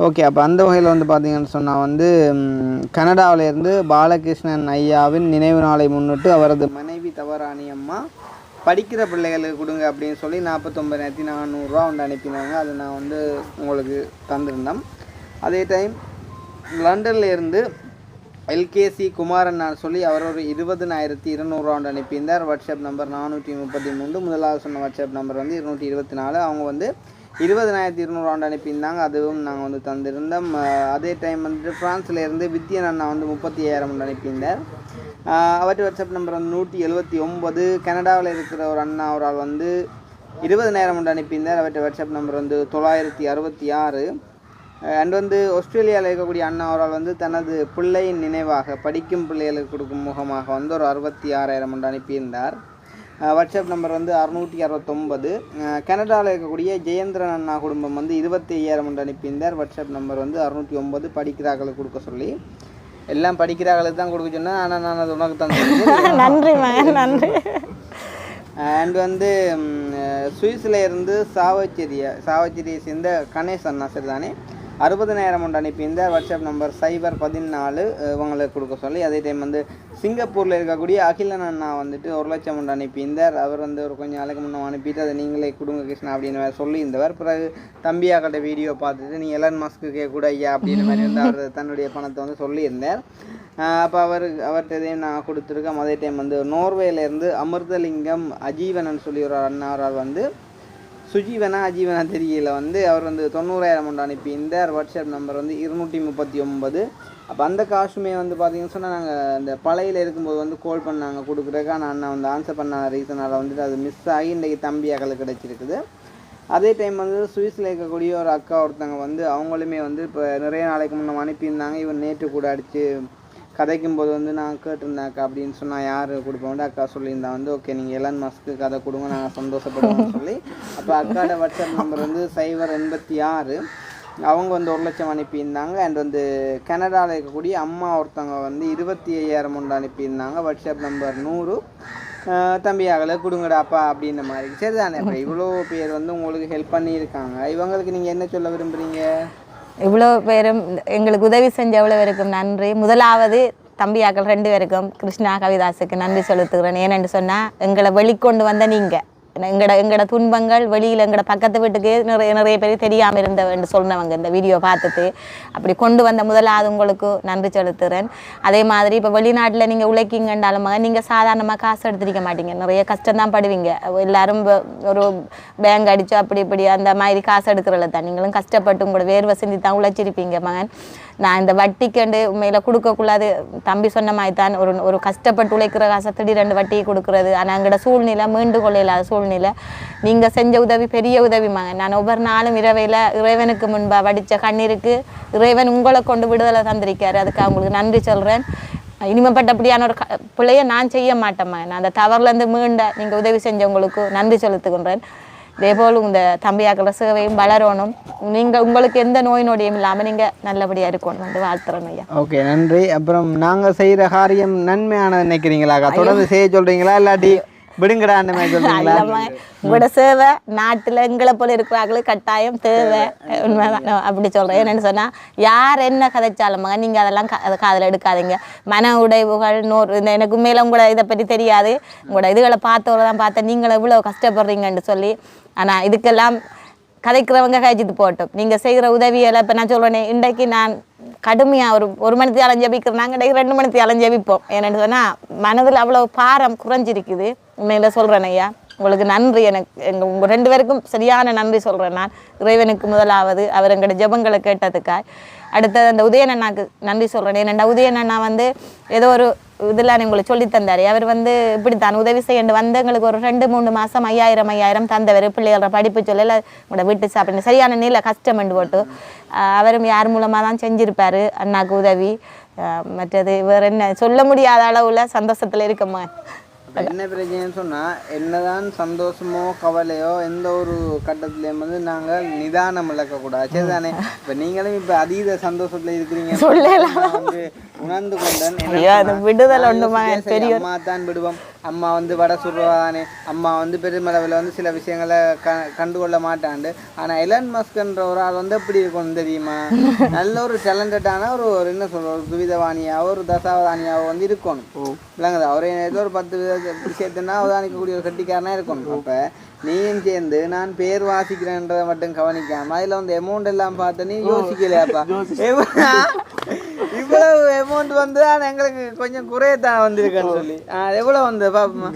ஓகே. அப்போ அந்த வகையில் வந்து பார்த்தீங்கன்னு சொன்னால் வந்து கனடாவிலேருந்து பாலகிருஷ்ணன் ஐயாவின் நினைவு நாளை முன்னிட்டு அவரது மனைவி தவராணி அம்மா படிக்கிற பிள்ளைகளுக்கு கொடுங்க அப்படின்னு சொல்லி 49,400 ரூபா வந்து அனுப்பினாங்க. அது நான் வந்து உங்களுக்கு தந்திருந்தேன். அதே டைம் லண்டன்ல இருந்து எல்கேசி குமாரன் சொல்லி அவர் ஒரு 20,200 ரூபா அனுப்பியிருந்தார். WhatsApp number 433. முதலாவது சொன்ன வாட்ஸ்அப் நம்பர் வந்து 224. அவங்க வந்து 20,200 ரூபா அனுப்பியிருந்தாங்க. அதுவும் நாங்கள் வந்து தந்திருந்தோம். அதே டைம் வந்துட்டு ஃப்ரான்ஸில் இருந்து வித்யன் அண்ணா வந்து 35,000 அனுப்பியிருந்தார். அவற்றை வாட்ஸ்அப் நம்பர் வந்து 179. கனடாவில் இருக்கிற ஒரு அண்ணா ஒரு ஆள் வந்து 20,000 அனுப்பியிருந்தார். அவற்றை வாட்ஸ்அப் நம்பர் வந்து 966. அண்ட் வந்து ஆஸ்திரேலியாவில் இருக்கக்கூடிய அண்ணா அவரால் வந்து தனது பிள்ளையின் நினைவாக படிக்கும் பிள்ளைகளுக்கு கொடுக்கும் முகமாக வந்து ஒரு 66,000 அனுப்பியிருந்தார். வாட்ஸ்அப் நம்பர் வந்து 669. கனடாவில் இருக்கக்கூடிய ஜெயேந்திரன் அண்ணா குடும்பம் வந்து 25,000 அனுப்பியிருந்தார். வாட்ஸ்அப் நம்பர் வந்து 609. படிக்கிறார்களுக்கு கொடுக்க சொல்லி எல்லாம் படிக்கிறார்களுக்கு தான் கொடுக்க சொன்னேன். ஆனால் நான் அது உனக்கு தான் நன்றி நன்றி. அண்ட் வந்து சுவிஸில் இருந்து சாவச்சேரியை சேர்ந்த கணேஷ் அண்ணா சரி தானே, 60,000 ஒன்று அனுப்பியிருந்தார். வாட்ஸ்அப் நம்பர் 014 இவங்களுக்கு கொடுக்க சொல்லி. அதே டைம் வந்து சிங்கப்பூரில் இருக்கக்கூடிய அகிலன் அண்ணா வந்துட்டு 1 லட்சம் ஒன்று அனுப்பியிருந்தார். அவர் வந்து ஒரு கொஞ்சம் நாளைக்கு முன்னே அனுப்பிட்டு அதை நீங்களே கொடுங்க கிருஷ்ணா அப்படின்னு சொல்லியிருந்தவர். பிறகு தம்பியாக்கிட்ட வீடியோ பார்த்துட்டு நீ எலன் மஸ்க்கு கூட ஐயா அப்படின்ற மாதிரி வந்து அவர் தன்னுடைய பணத்தை வந்து சொல்லியிருந்தார். அப்போ அவர்கிட்ட இதையும் நான் கொடுத்துருக்கேன். அதே டைம் வந்து நோர்வேலேருந்து அமிர்தலிங்கம் அஜீவனன் சொல்லி ஒரு அண்ணாரால் வந்து அஜீவனா தெரியல வந்து அவர் வந்து 90,000 ஒன்று அனுப்பியிருந்தார். வாட்ஸ்அப் நம்பர் வந்து 239. அப்போ அந்த காசுமே வந்து பார்த்தீங்கன்னு சொன்னால் நாங்கள் இந்த பழையில் இருக்கும்போது வந்து கால் பண்ணாங்க கொடுக்குறதுக்கு. ஆனால் அண்ணா வந்து ஆன்சர் பண்ண ரீசனால் வந்துட்டு அது மிஸ் ஆகி இன்றைக்கி தம்பியாக்களுக்கு கிடச்சிருக்குது. அதே டைம் வந்து சுவிஸில் இருக்கக்கூடிய ஒரு அக்கா ஒருத்தங்க வந்து அவங்களுமே வந்து இப்போ நிறைய நாளைக்கு முன்னே அனுப்பியிருந்தாங்க. இவன் நேற்று கூட அடித்து கதைக்கும் போது வந்து நான் கேட்டிருந்தாக்கா அப்படின்னு சொன்னால் யார் கொடுப்போம் அக்கா சொல்லியிருந்தா வந்து ஓகே நீங்கள் எலன் மஸ்க்கு கதை கொடுங்க நாங்கள் சந்தோஷப்படுவோம்னு சொல்லி. அப்போ அக்காவோட வாட்ஸ்அப் நம்பர் வந்து 086 அவங்க வந்து 1 லட்சம் அனுப்பியிருந்தாங்க. அண்ட் வந்து கனடாவில் இருக்கக்கூடிய அம்மா ஒருத்தவங்க வந்து 25,000 ஒன்று அனுப்பியிருந்தாங்க. வாட்ஸ்அப் நம்பர் 100 தம்பியாகலை கொடுங்கடாப்பா அப்படின்ற மாதிரி. சரி தானே, இப்போ இவ்வளோ பேர் வந்து உங்களுக்கு ஹெல்ப் பண்ணியிருக்காங்க. இவங்களுக்கு நீங்கள் என்ன சொல்ல விரும்புகிறீங்க? இவ்வளோ பேரும் எங்களுக்கு உதவி செஞ்ச எவ்வளோ பேருக்கும் நன்றி. முதலாவது தம்பியாக்கள் 2 பேருக்கும் கிருஷ்ணா கவிதாஸுக்கு நன்றி செலுத்துகிறேன். ஏனென்று சொன்னால் எங்களை வெளிக்கொண்டு வந்த நீங்கள் எங்களோட துன்பங்கள் வெளியில் எங்களோட பக்கத்து வீட்டுக்கு நிறைய பேர் தெரியாமல் இருந்தவன்னு சொன்னவங்க இந்த வீடியோ பார்த்துட்டு அப்படி கொண்டு வந்த முதலாவது உங்களுக்கு நன்றி செலுத்துகிறேன். அதே மாதிரி இப்போ வெளிநாட்டில் நீங்கள் உழைக்கிங்கன்றாலும் நீங்கள் சாதாரணமாக காசு எடுத்துருக்க மாட்டீங்க, நிறைய கஷ்டம்தான் படுவீங்க. எல்லாரும் ஒரு பேங்க் அடித்து அப்படி இப்படி அந்த மாதிரி காசு எடுக்கிறல தான் நீங்களும் கஷ்டப்பட்டு உங்களோட வேர்வை சிந்தி தான் உழைச்சிருப்பீங்க. மகன் நான் இந்த வட்டிக்கண்டு உண்மையில் கொடுக்கக்கூடாது, தம்பி சொன்ன மாதிரி தான் ஒரு கஷ்டப்பட்டு உழைக்கிற காசை திடீரெண்டு வட்டியை கொடுக்குறது. ஆனால் எங்களோட சூழ்நிலை மீண்டு கொள்ள இல்லாத சூழ்நிலை. நீங்கள் செஞ்ச உதவி பெரிய உதவி மகன். நான் ஒவ்வொரு நாளும் இரவையில் இறைவனுக்கு முன்பாக வடித்த கண்ணீருக்கு இறைவன் உங்களை கொண்டு விடுதலை தந்திருக்காரு. அதுக்கு அவங்களுக்கு நன்றி சொல்கிறேன். இனிமேப்பட்டபடியான ஒரு பிள்ளையை நான் செய்ய மாட்டேன் மகன். அந்த தவறுலேருந்து மீண்ட நீங்கள் உதவி செஞ்சவங்களுக்கு நன்றி செலுத்துகின்றேன். இதேபோல் இந்த தம்பியாக்கிற சேவையும் வளரணும். நீங்கள் உங்களுக்கு எந்த நோய் நொடியும் இல்லாமல் நீங்கள் நல்லபடியாக இருக்கணும் வந்து வாழ்த்துறேன் ஐயா. ஓகே, நன்றி. அப்புறம் நாங்கள் செய்கிற காரியம் நன்மையான நினைக்கிறீங்களாக்கா? தொடர்ந்து செய்ய சொல்கிறீங்களா இல்லாட்டி விடுங்கடா அந்த மாதிரி சொல்கிறீங்களா? உங்களோட சேவை நாட்டில் எங்களை போல இருக்கிறார்களுக்கு கட்டாயம் தேவை. உண்மைதான் அப்படி சொல்கிறேன். என்னென்னு சொன்னால் யார் என்ன கதைச்சாலும் மகன் நீங்கள் அதெல்லாம் காதில் எடுக்காதீங்க. மன உடைவுகள் இந்த எனக்கு உண்மையில உங்களோட இதை பற்றி தெரியாது, உங்களோட இதுகளை பார்த்தவரை தான் பார்த்தேன் நீங்கள் எவ்வளோ கஷ்டப்படுறீங்கன்னு சொல்லி. ஆனால் இதுக்கெல்லாம் கதைக்கிறவங்க கழிச்சிட்டு போட்டோம். நீங்கள் செய்கிற உதவியெல்லாம் இப்போ நான் சொல்கிறேனே, இன்றைக்கு நான் கடுமையாக ஒரு மணிக்கு அலைஞ்சபிக்கிறேன், நாங்கள் 2 மணிக்கு அலைஞ்சபிப்போம். ஏன்னு சொன்னால் மனதில் அவ்வளோ பாரம் குறைஞ்சிருக்குது. உண்மையில் சொல்கிறேன் ஐயா, உங்களுக்கு நன்றி. உங்கள் 2 பேருக்கும் சரியான நன்றி சொல்கிறேன் நான். இறைவனுக்கு முதலாவது அவர் எங்களோட ஜெபங்களை கேட்டதுக்காய். அடுத்தது அந்த உதயன் அண்ணாக்கு நன்றி சொல்கிறேன். ஏன்னா உதயன் அண்ணா வந்து ஏதோ ஒரு இதெல்லாம் உங்களுக்கு சொல்லி தந்தார். அவர் வந்து இப்படித்தான் உதவி செய்ய வந்து எங்களுக்கு ஒரு 2-3 மாதம் 5,000 தந்தவர். பிள்ளைகள படிப்பு சொல்லல உங்களோட வீட்டு சாப்பிட்டு சரியான நிலை கஷ்டமெண்டு போட்டு அவரும் யார் மூலமாக தான் செஞ்சுருப்பார் அண்ணாக்கு உதவி. மற்றது வேறு என்ன சொல்ல முடியாத அளவில் சந்தோஷத்தில் இருக்கம்மா. என்ன பிரச்சனைன்னு சொன்னால் என்னதான் சந்தோஷமோ கவலையோ எந்த ஒரு கட்டத்துலேயும் வந்து நாங்கள் நிதானம் இழக்கக்கூடாது. சரி தானே? இப்போ நீங்களும் இப்போ அதீத சந்தோஷத்தில் இருக்கிறீங்க வந்து உணர்ந்து கொண்டேன். அம்மா தான் விடுவோம், அம்மா வந்து வடை சுடுவானே, அம்மா வந்து பெருமளவில் வந்து சில விஷயங்களை கண்டுகொள்ள மாட்டாண்டு. ஆனால் எலன் மஸ்க்ன்ற ஒரு ஆள் வந்து எப்படி இருக்கணும் தெரியுமா? நல்ல ஒரு டேலண்டடான ஒரு என்ன சொல்ற ஒரு துவிதவாணியாவோ ஒரு தசாவதானியாவோ வந்து இருக்கணும். இல்லைங்க, அவரே ஏதோ ஒரு 10 விஷயத்தினா அவதானிக்கக்கூடிய ஒரு கட்டிக்காரனா இருக்கணும். அப்போ நீயும் சேர்ந்து நான் பேர் வாசிக்கிறேன்றதை மட்டும் கவனிக்காம அதில் வந்து அமௌண்ட் எல்லாம் பார்த்து நீ யோசிக்கலையாப்பா, இவ்வளவு அமௌண்ட் வந்து எங்களுக்கு கொஞ்சம் குறையத்தான் வந்திருக்கேன்னு சொல்லி எவ்வளோ வந்து பாப்போமா?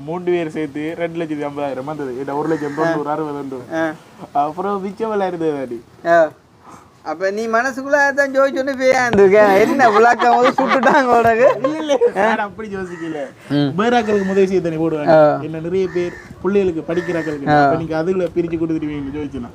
3 பேர் சேர்த்து 2,50,000 வந்தது. 1,90,000 அப்புறம் மிச்சமெல்லாம் இருந்தது. அப்ப நீ மனசுக்குள்ள தான் ஜோதிச்சோன்னு பேருக்க என்ன விளாக்கம் போது சுட்டுட்டாங்க உனக்கு? அப்படி யோசிக்கல, பேராக்களுக்கு முதல் செய்ய தனி போடுவாங்க. என்ன நிறைய பேர் பிள்ளைகளுக்கு படிக்கிறாக்களுக்கு நீங்க அதுல பிரிச்சு கொடுத்துருவீங்க ஜோதிச்சுனா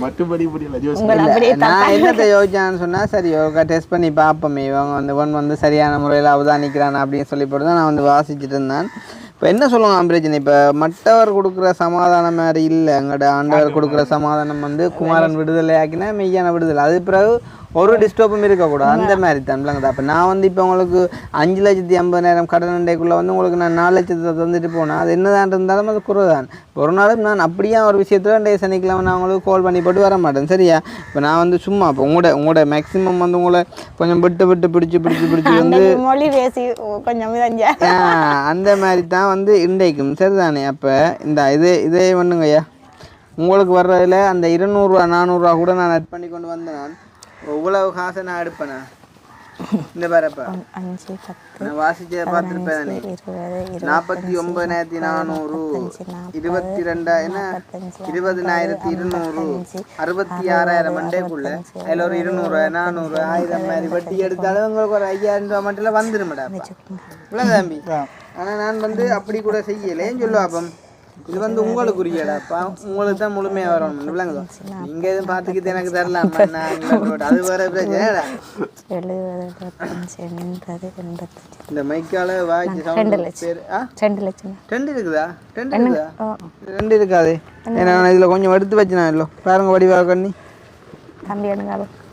மற்றபடி இப்படி யோசிக்கல. நான் என்னத்தை யோசிச்சான்னு சொன்னா சரி டெஸ்ட் பண்ணி பார்ப்போமே இவங்க வந்து வந்து சரியான முறையில் அவதானிக்கிறான் அப்படின்னு சொல்லி போட்டு தான் நான் வந்து வாசிச்சுட்டு இருந்தேன். இப்போ என்ன சொல்லுவாங்க பிரச்சனை, இப்போ மற்றவர் கொடுக்குற சமாதானம் மாதிரி இல்லை, எங்களோட ஆண்டவர் கொடுக்குற சமாதானம் வந்து குமாரன் விடுதலை ஆக்கினா மெய்யான விடுதலை. அது பிறகு ஒரு டிஸ்டர்பும் இருக்கக்கூடாது அந்த மாதிரி தான் விளங்குதா. அப்போ நான் வந்து இப்போ உங்களுக்கு 5,50,000 கடன் அண்டைக்குள்ளே வந்து உங்களுக்கு நான் 4 லட்சத்தை தந்துட்டு போனேன். அது என்னதான் இருந்தாலும் அது குறைதான். ஒரு நாளும் நான் அப்படியே ஒரு விஷயத்தில் 2 சனிக்கிழமை நான் உங்களுக்கு கால் பண்ணி போட்டு வர மாட்டேன் சரியா. இப்போ நான் வந்து சும்மா இப்போ உங்களோட மேக்ஸிமம் வந்து உங்களை கொஞ்சம் விட்டு பிடிச்சி வந்து மொழி பேசி கொஞ்சம் அந்த மாதிரி தான் வந்து இன்றைக்கும் சரிதானே. அப்போ இந்த இதே பண்ணுங்கய்யா உங்களுக்கு வர்றதில் அந்த 200 400 கூட நான் ஆட் பண்ணி கொண்டு வந்தேன். நான் இவ்வளவு காசை நான் எடுப்பேனா இந்த பாருப்பா 5 10 நான் வாசிச்சதை பார்த்துருப்பேன். 49,400 22 என்ன 20,200 66,000 மண்டேக்குள்ள அதில் ஒரு 200 400 1000 மாதிரி வட்டி எடுத்தாலும் உங்களுக்கு ஒரு 5,000 ரூபா மட்டும் வந்துடும் மேடம் இல்லை தம்பி. ஆனால் நான் வந்து அப்படி கூட செய்யலேன்னு சொல்லுவாப்பம். இது வந்து உங்களுக்குரியடாப்பா, உங்களுக்கு தான் முழுமையாக வரணும் விளங்குதோ. நீங்கள் எதுவும் பார்த்துக்கிட்டு எனக்கு தரலாம் அது வேற பிரச்சனைடா. இந்த மைக்கால வாய்ச்சி சவுண்ட் பேர் 2 லட்சம் 2 இருக்குதா 2 இருக்காது. ஏன்னா நான் இதில் கொஞ்சம் எடுத்து வச்சுனா இல்லை பாருங்க வடிவாக கண்ணி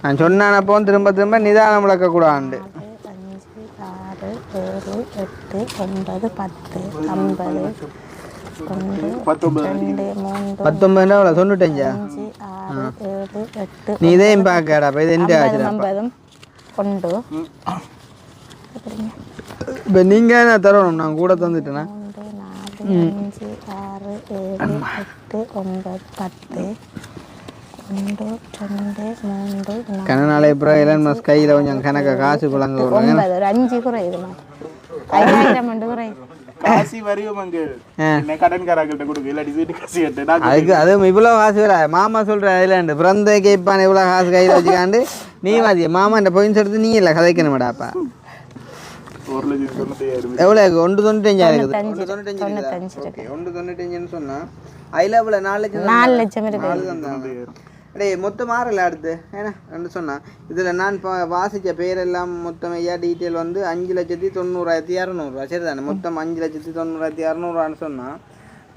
நான் சொன்னான். அப்போ திரும்ப நிதானம் விளக்கக்கூடாது. 5 6 7 8 9 10 95 நீ இதையும் பார்க்கடா. இது எந்த இப்போ நீங்கள் என்ன தரணும் நான் கூட தந்துட்டேன்னா 5 6 7 8 9 10 கனநாளை அப்புறம் எலன் மஸ்க் கையில் கொஞ்சம் கணக்க காசு குழந்தை ஒரு 5 குறையுது 5,000 குறையுது. காசி வரியுமாங்க என்ன கடன்காரங்கள்ட்ட கொடுக்க இல்லாட்டி வீட்டு காசு கேட்டு அதுக்கு அதுவும் இவ்வளோ காசு வேற மாமா சொல்கிற ஐலாண்டு பிறந்த கேட்பான் இவ்வளோ காசு கையில் வச்சுக்காண்டு நீ மாதிரி மாமா இந்த பாயிண்ட்ஸ் எடுத்து நீ இல்லை கதைக்கணுமாடாப்பா. 1,95,000 எவ்வளோ 1,95,000 இருக்குது 1,95,000 சொன்னால் அதில் எவ்வளோ 4 லட்சம் இருக்குது. டேய் மொத்தம் மாறல அடுத்து ஏன்னா ரெண்டு சொன்னான். இதில் நான் இப்போ வாசித்த பேரெல்லாம் மொத்தம் ஐயா டீட்டெயில் வந்து 5,90,200 சரிதானே. மொத்தம் 5,90,200 சொன்னால்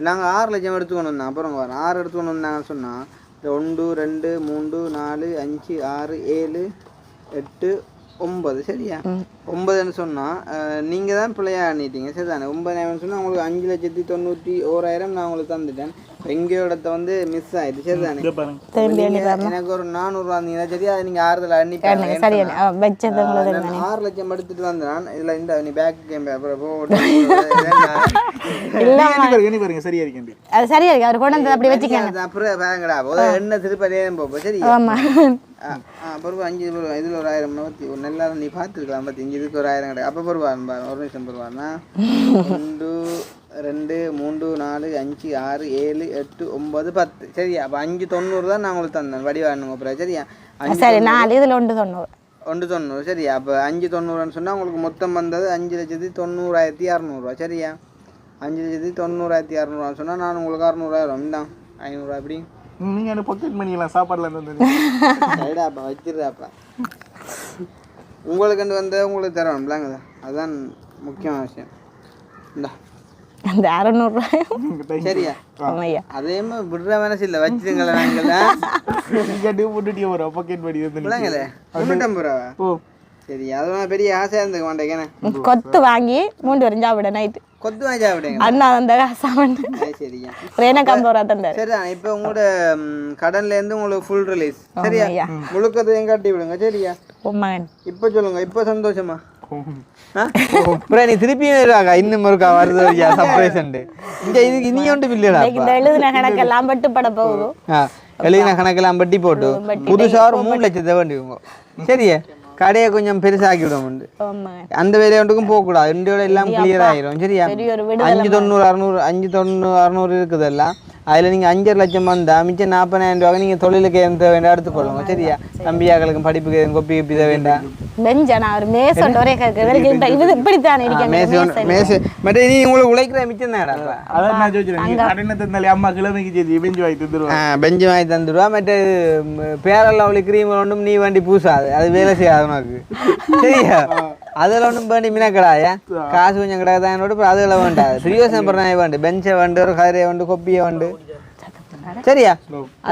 நாங்கள் 6 லட்சம் எடுத்துக்கொண்டு வந்தோம். அப்புறம் 6 எடுத்துக்கொண்டு வந்தாங்கன்னு சொன்னால் 1 2 3 4 5 6 7 8 9 சரியா. 9ன்னு சொன்னால் நீங்கள் தான் பிள்ளையாக எண்ணிட்டீங்க சரிதானே. 9,000 சொன்னால் உங்களுக்கு 5,91,000 நான் உங்களுக்கு தந்துட்டேன். எங்கேயோடத்த வந்து மிஸ் ஆயிடுச்சு சரிதானே. எனக்கு ஒரு 400 இருந்தீங்கன்னா சரி அதை நீங்கள் 6 எண்ணிப்பாங்க. 6 லட்சம் எடுத்துட்டு வந்தேன். இதில் இந்த நீ பேக் கேம் அப்புறம் சரியா இருக்கேன் அது சரியா இருக்கு அவர் கொண்டு வந்து அப்படி வச்சுக்கோங்க. அப்புறம் வேங்கடா என்ன திருப்பி போப்போம் சரி. பொறுப்பு 5 இதில் ஒரு 1000 நல்லா நீ பார்த்துருக்கலாம். 5 இதுக்கு ஒரு 1000 கிடையாது. அப்போ பொறுப்பாரு பாரு ஒரு நிமிஷம் பொறுப்பாருண்ணா 1 2 3 4 5 6 7 8 9 10 சரியா. அப்போ 5,90 தான் நான் உங்களுக்கு தந்தேன் வடிவானுங்க அப்புறம் சரியா. சரி 4 இதில் 1,90 சரியா. அப்போ 5,90 சொன்னால் உங்களுக்கு மொத்தம் வந்தது 5,90,600 சரியா. 5,90,600 சொன்னால் நான் உங்களுக்கு 600,000 தான் 500 அப்படி நீங்கள் எனக்கு பாக்கெட் பண்ணிக்கலாம் சாப்பாடுல சரிடாப்பா வச்சிடுறாப்பா. உங்களுக்கு வந்து உங்களுக்கு தரணும்லாங்க அதுதான் முக்கியமான விஷயம். இந்தா அந்த 600 சரியா. அதே மாதிரி விடுற மனசு இல்லை வச்சுருங்களேன். நாங்கள் போட்டுட்டே வரோம் பாக்கெட் படி இல்லைங்களே 350 ரூபா. ஓ சரி அதெல்லாம் பெரிய ஆசையாக இருந்துக்க மாட்டேங்கண்ணே. கொத்து வாங்கி 3 வரையும் சாப்பிட நைட்டு கொத்து வாங்கி சாப்பிடுங்க அண்ணா அந்த காசாமண்டு சரியா. எனக்கு 50 ரூபா தந்தார் சரிதான். இப்போ உங்களோட கடன்லேருந்து உங்களுக்கு ஃபுல் ரிலீஸ் சரியா. முழுக்கத்தையும் காட்டி விடுங்க சரியா. இப்போ சொல்லுங்க இப்போ சந்தோஷமா அப்புறம் நீ திருப்பியும் இன்னும் இருக்கா வருது சர்ப்ரைஸ் இங்க இதுக்கு இனி ஒன்று பில்லுடா. இந்த எழுதின கணக்கெல்லாம் பட்டு பட போகுது. எழுதின கணக்கெல்லாம் பட்டி போட்டு புதுசாக ஒரு 3 லட்சத்தை வேண்டிங்க சரியா. கடையை கொஞ்சம் பெருசாக்கி விடும் உண்டு அந்த வேலையை ஒன்றுக்கும் போகக்கூடாது. இண்டியோட எல்லாம் கிளியர் ஆகிரும் சரியா. 5,90,600 இருக்குது எல்லாம். அதில் நீங்கள் 5 லட்சம் வந்தால் மிச்சம் 40,000 ரூபாய் நீங்கள் தொழிலுக்கு எந்த வேண்டாம் எடுத்துக்கொள்ளுங்க சரியா. தம்பியாக்களுக்கு படிப்புக்கு கொப்பி கிப்பி இதை வேண்டாம். நீ உங்களுக்கு உழைக்கிற மிச்சம் பெஞ்சு வாங்கி தந்துடுவா. மற்ற பேரெல்லாம் அவளுக்கு கிரீம் ஒன்றும் நீ வண்டி பூசாது அது வேலை செய்யாது உனக்கு சரியா. அதில் ஒன்றும் பண்ணி மினக்கடாயா காசு கொஞ்சம் கிடாதான் என்னோட அதில் வேண்டாது. பிரியோசனம் பண்ண வேண்டு பெஞ்சை வேண்டு ஒரு கதிரையை வேண்டு கொப்பியை வேண்டு சரியா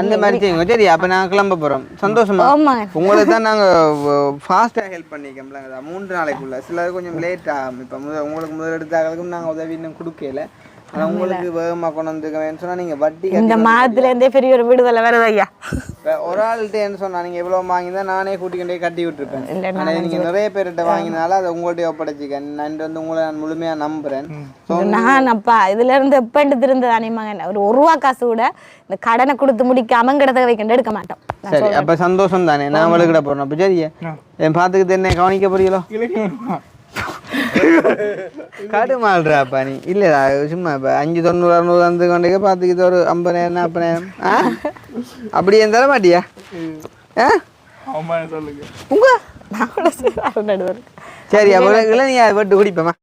அந்த மாதிரி செய்யுங்க சரியா அப்போ நாங்கள் கிளம்ப போகிறோம் சந்தோஷமா ஆமாங்க உங்களுக்கு தான் நாங்கள் ஃபாஸ்ட்டாக ஹெல்ப் பண்ணிக்கோம்ல 3 நாளைக்குள்ள சிலது கொஞ்சம் லேட் ஆகும் இப்போ உங்களுக்கு முதல் எடுத்தாங்களுக்கும் நாங்கள் உதவி இன்னும் கொடுக்கல ஆனால் உங்களுக்கு வேகமாக கொண்டு வந்துருக்கேன்னு சொன்னால் நீங்கள் வட்டி இந்த மாதத்துல இருந்தே பெரிய ஒரு விடுதலை வருது ஐயா ஒரு ஆள்கிட்டேன்னு சொன்னால் நீங்கள் எவ்வளோ வாங்கிதான் நானே கூட்டிக்கிட்டே கட்டி விட்டுருப்பேன் ஆனால் நீங்கள் நிறைய பேர்கிட்ட வாங்கினால அதை உங்கள்கிட்ட ஒப்படைச்சிக்கேன் நான் வந்து உங்களை நான் முழுமையாக நம்புகிறேன் நான் அப்பா இதுல இருந்து எப்பண்டு திருந்தது அனிமகன் ஒரு ரூபா காசு கூட இந்த கடனை கொடுத்து முடிக்காம கிடத்த வைக்கண்டு எடுக்க மாட்டோம் சரி அப்போ சந்தோஷம் தானே நான் விழுக்கிட போகிறேன் அப்போ சரியா என் பார்த்துக்கிட்டு என்ன கவனிக்க புரியலோ கடுமாள்றாப்பா நீ இல்லைடா சும்மா இப்போ 5 90 60 வந்து கொண்டே பார்த்துக்கிட்டு ஒரு 50,000 40,000 அப்படி என் தர மாட்டியா சொல்லுங்க உங்க நான் கூட நடுவர் சரி அப்போ நீ அதை விட்டு குடிப்பேம்மா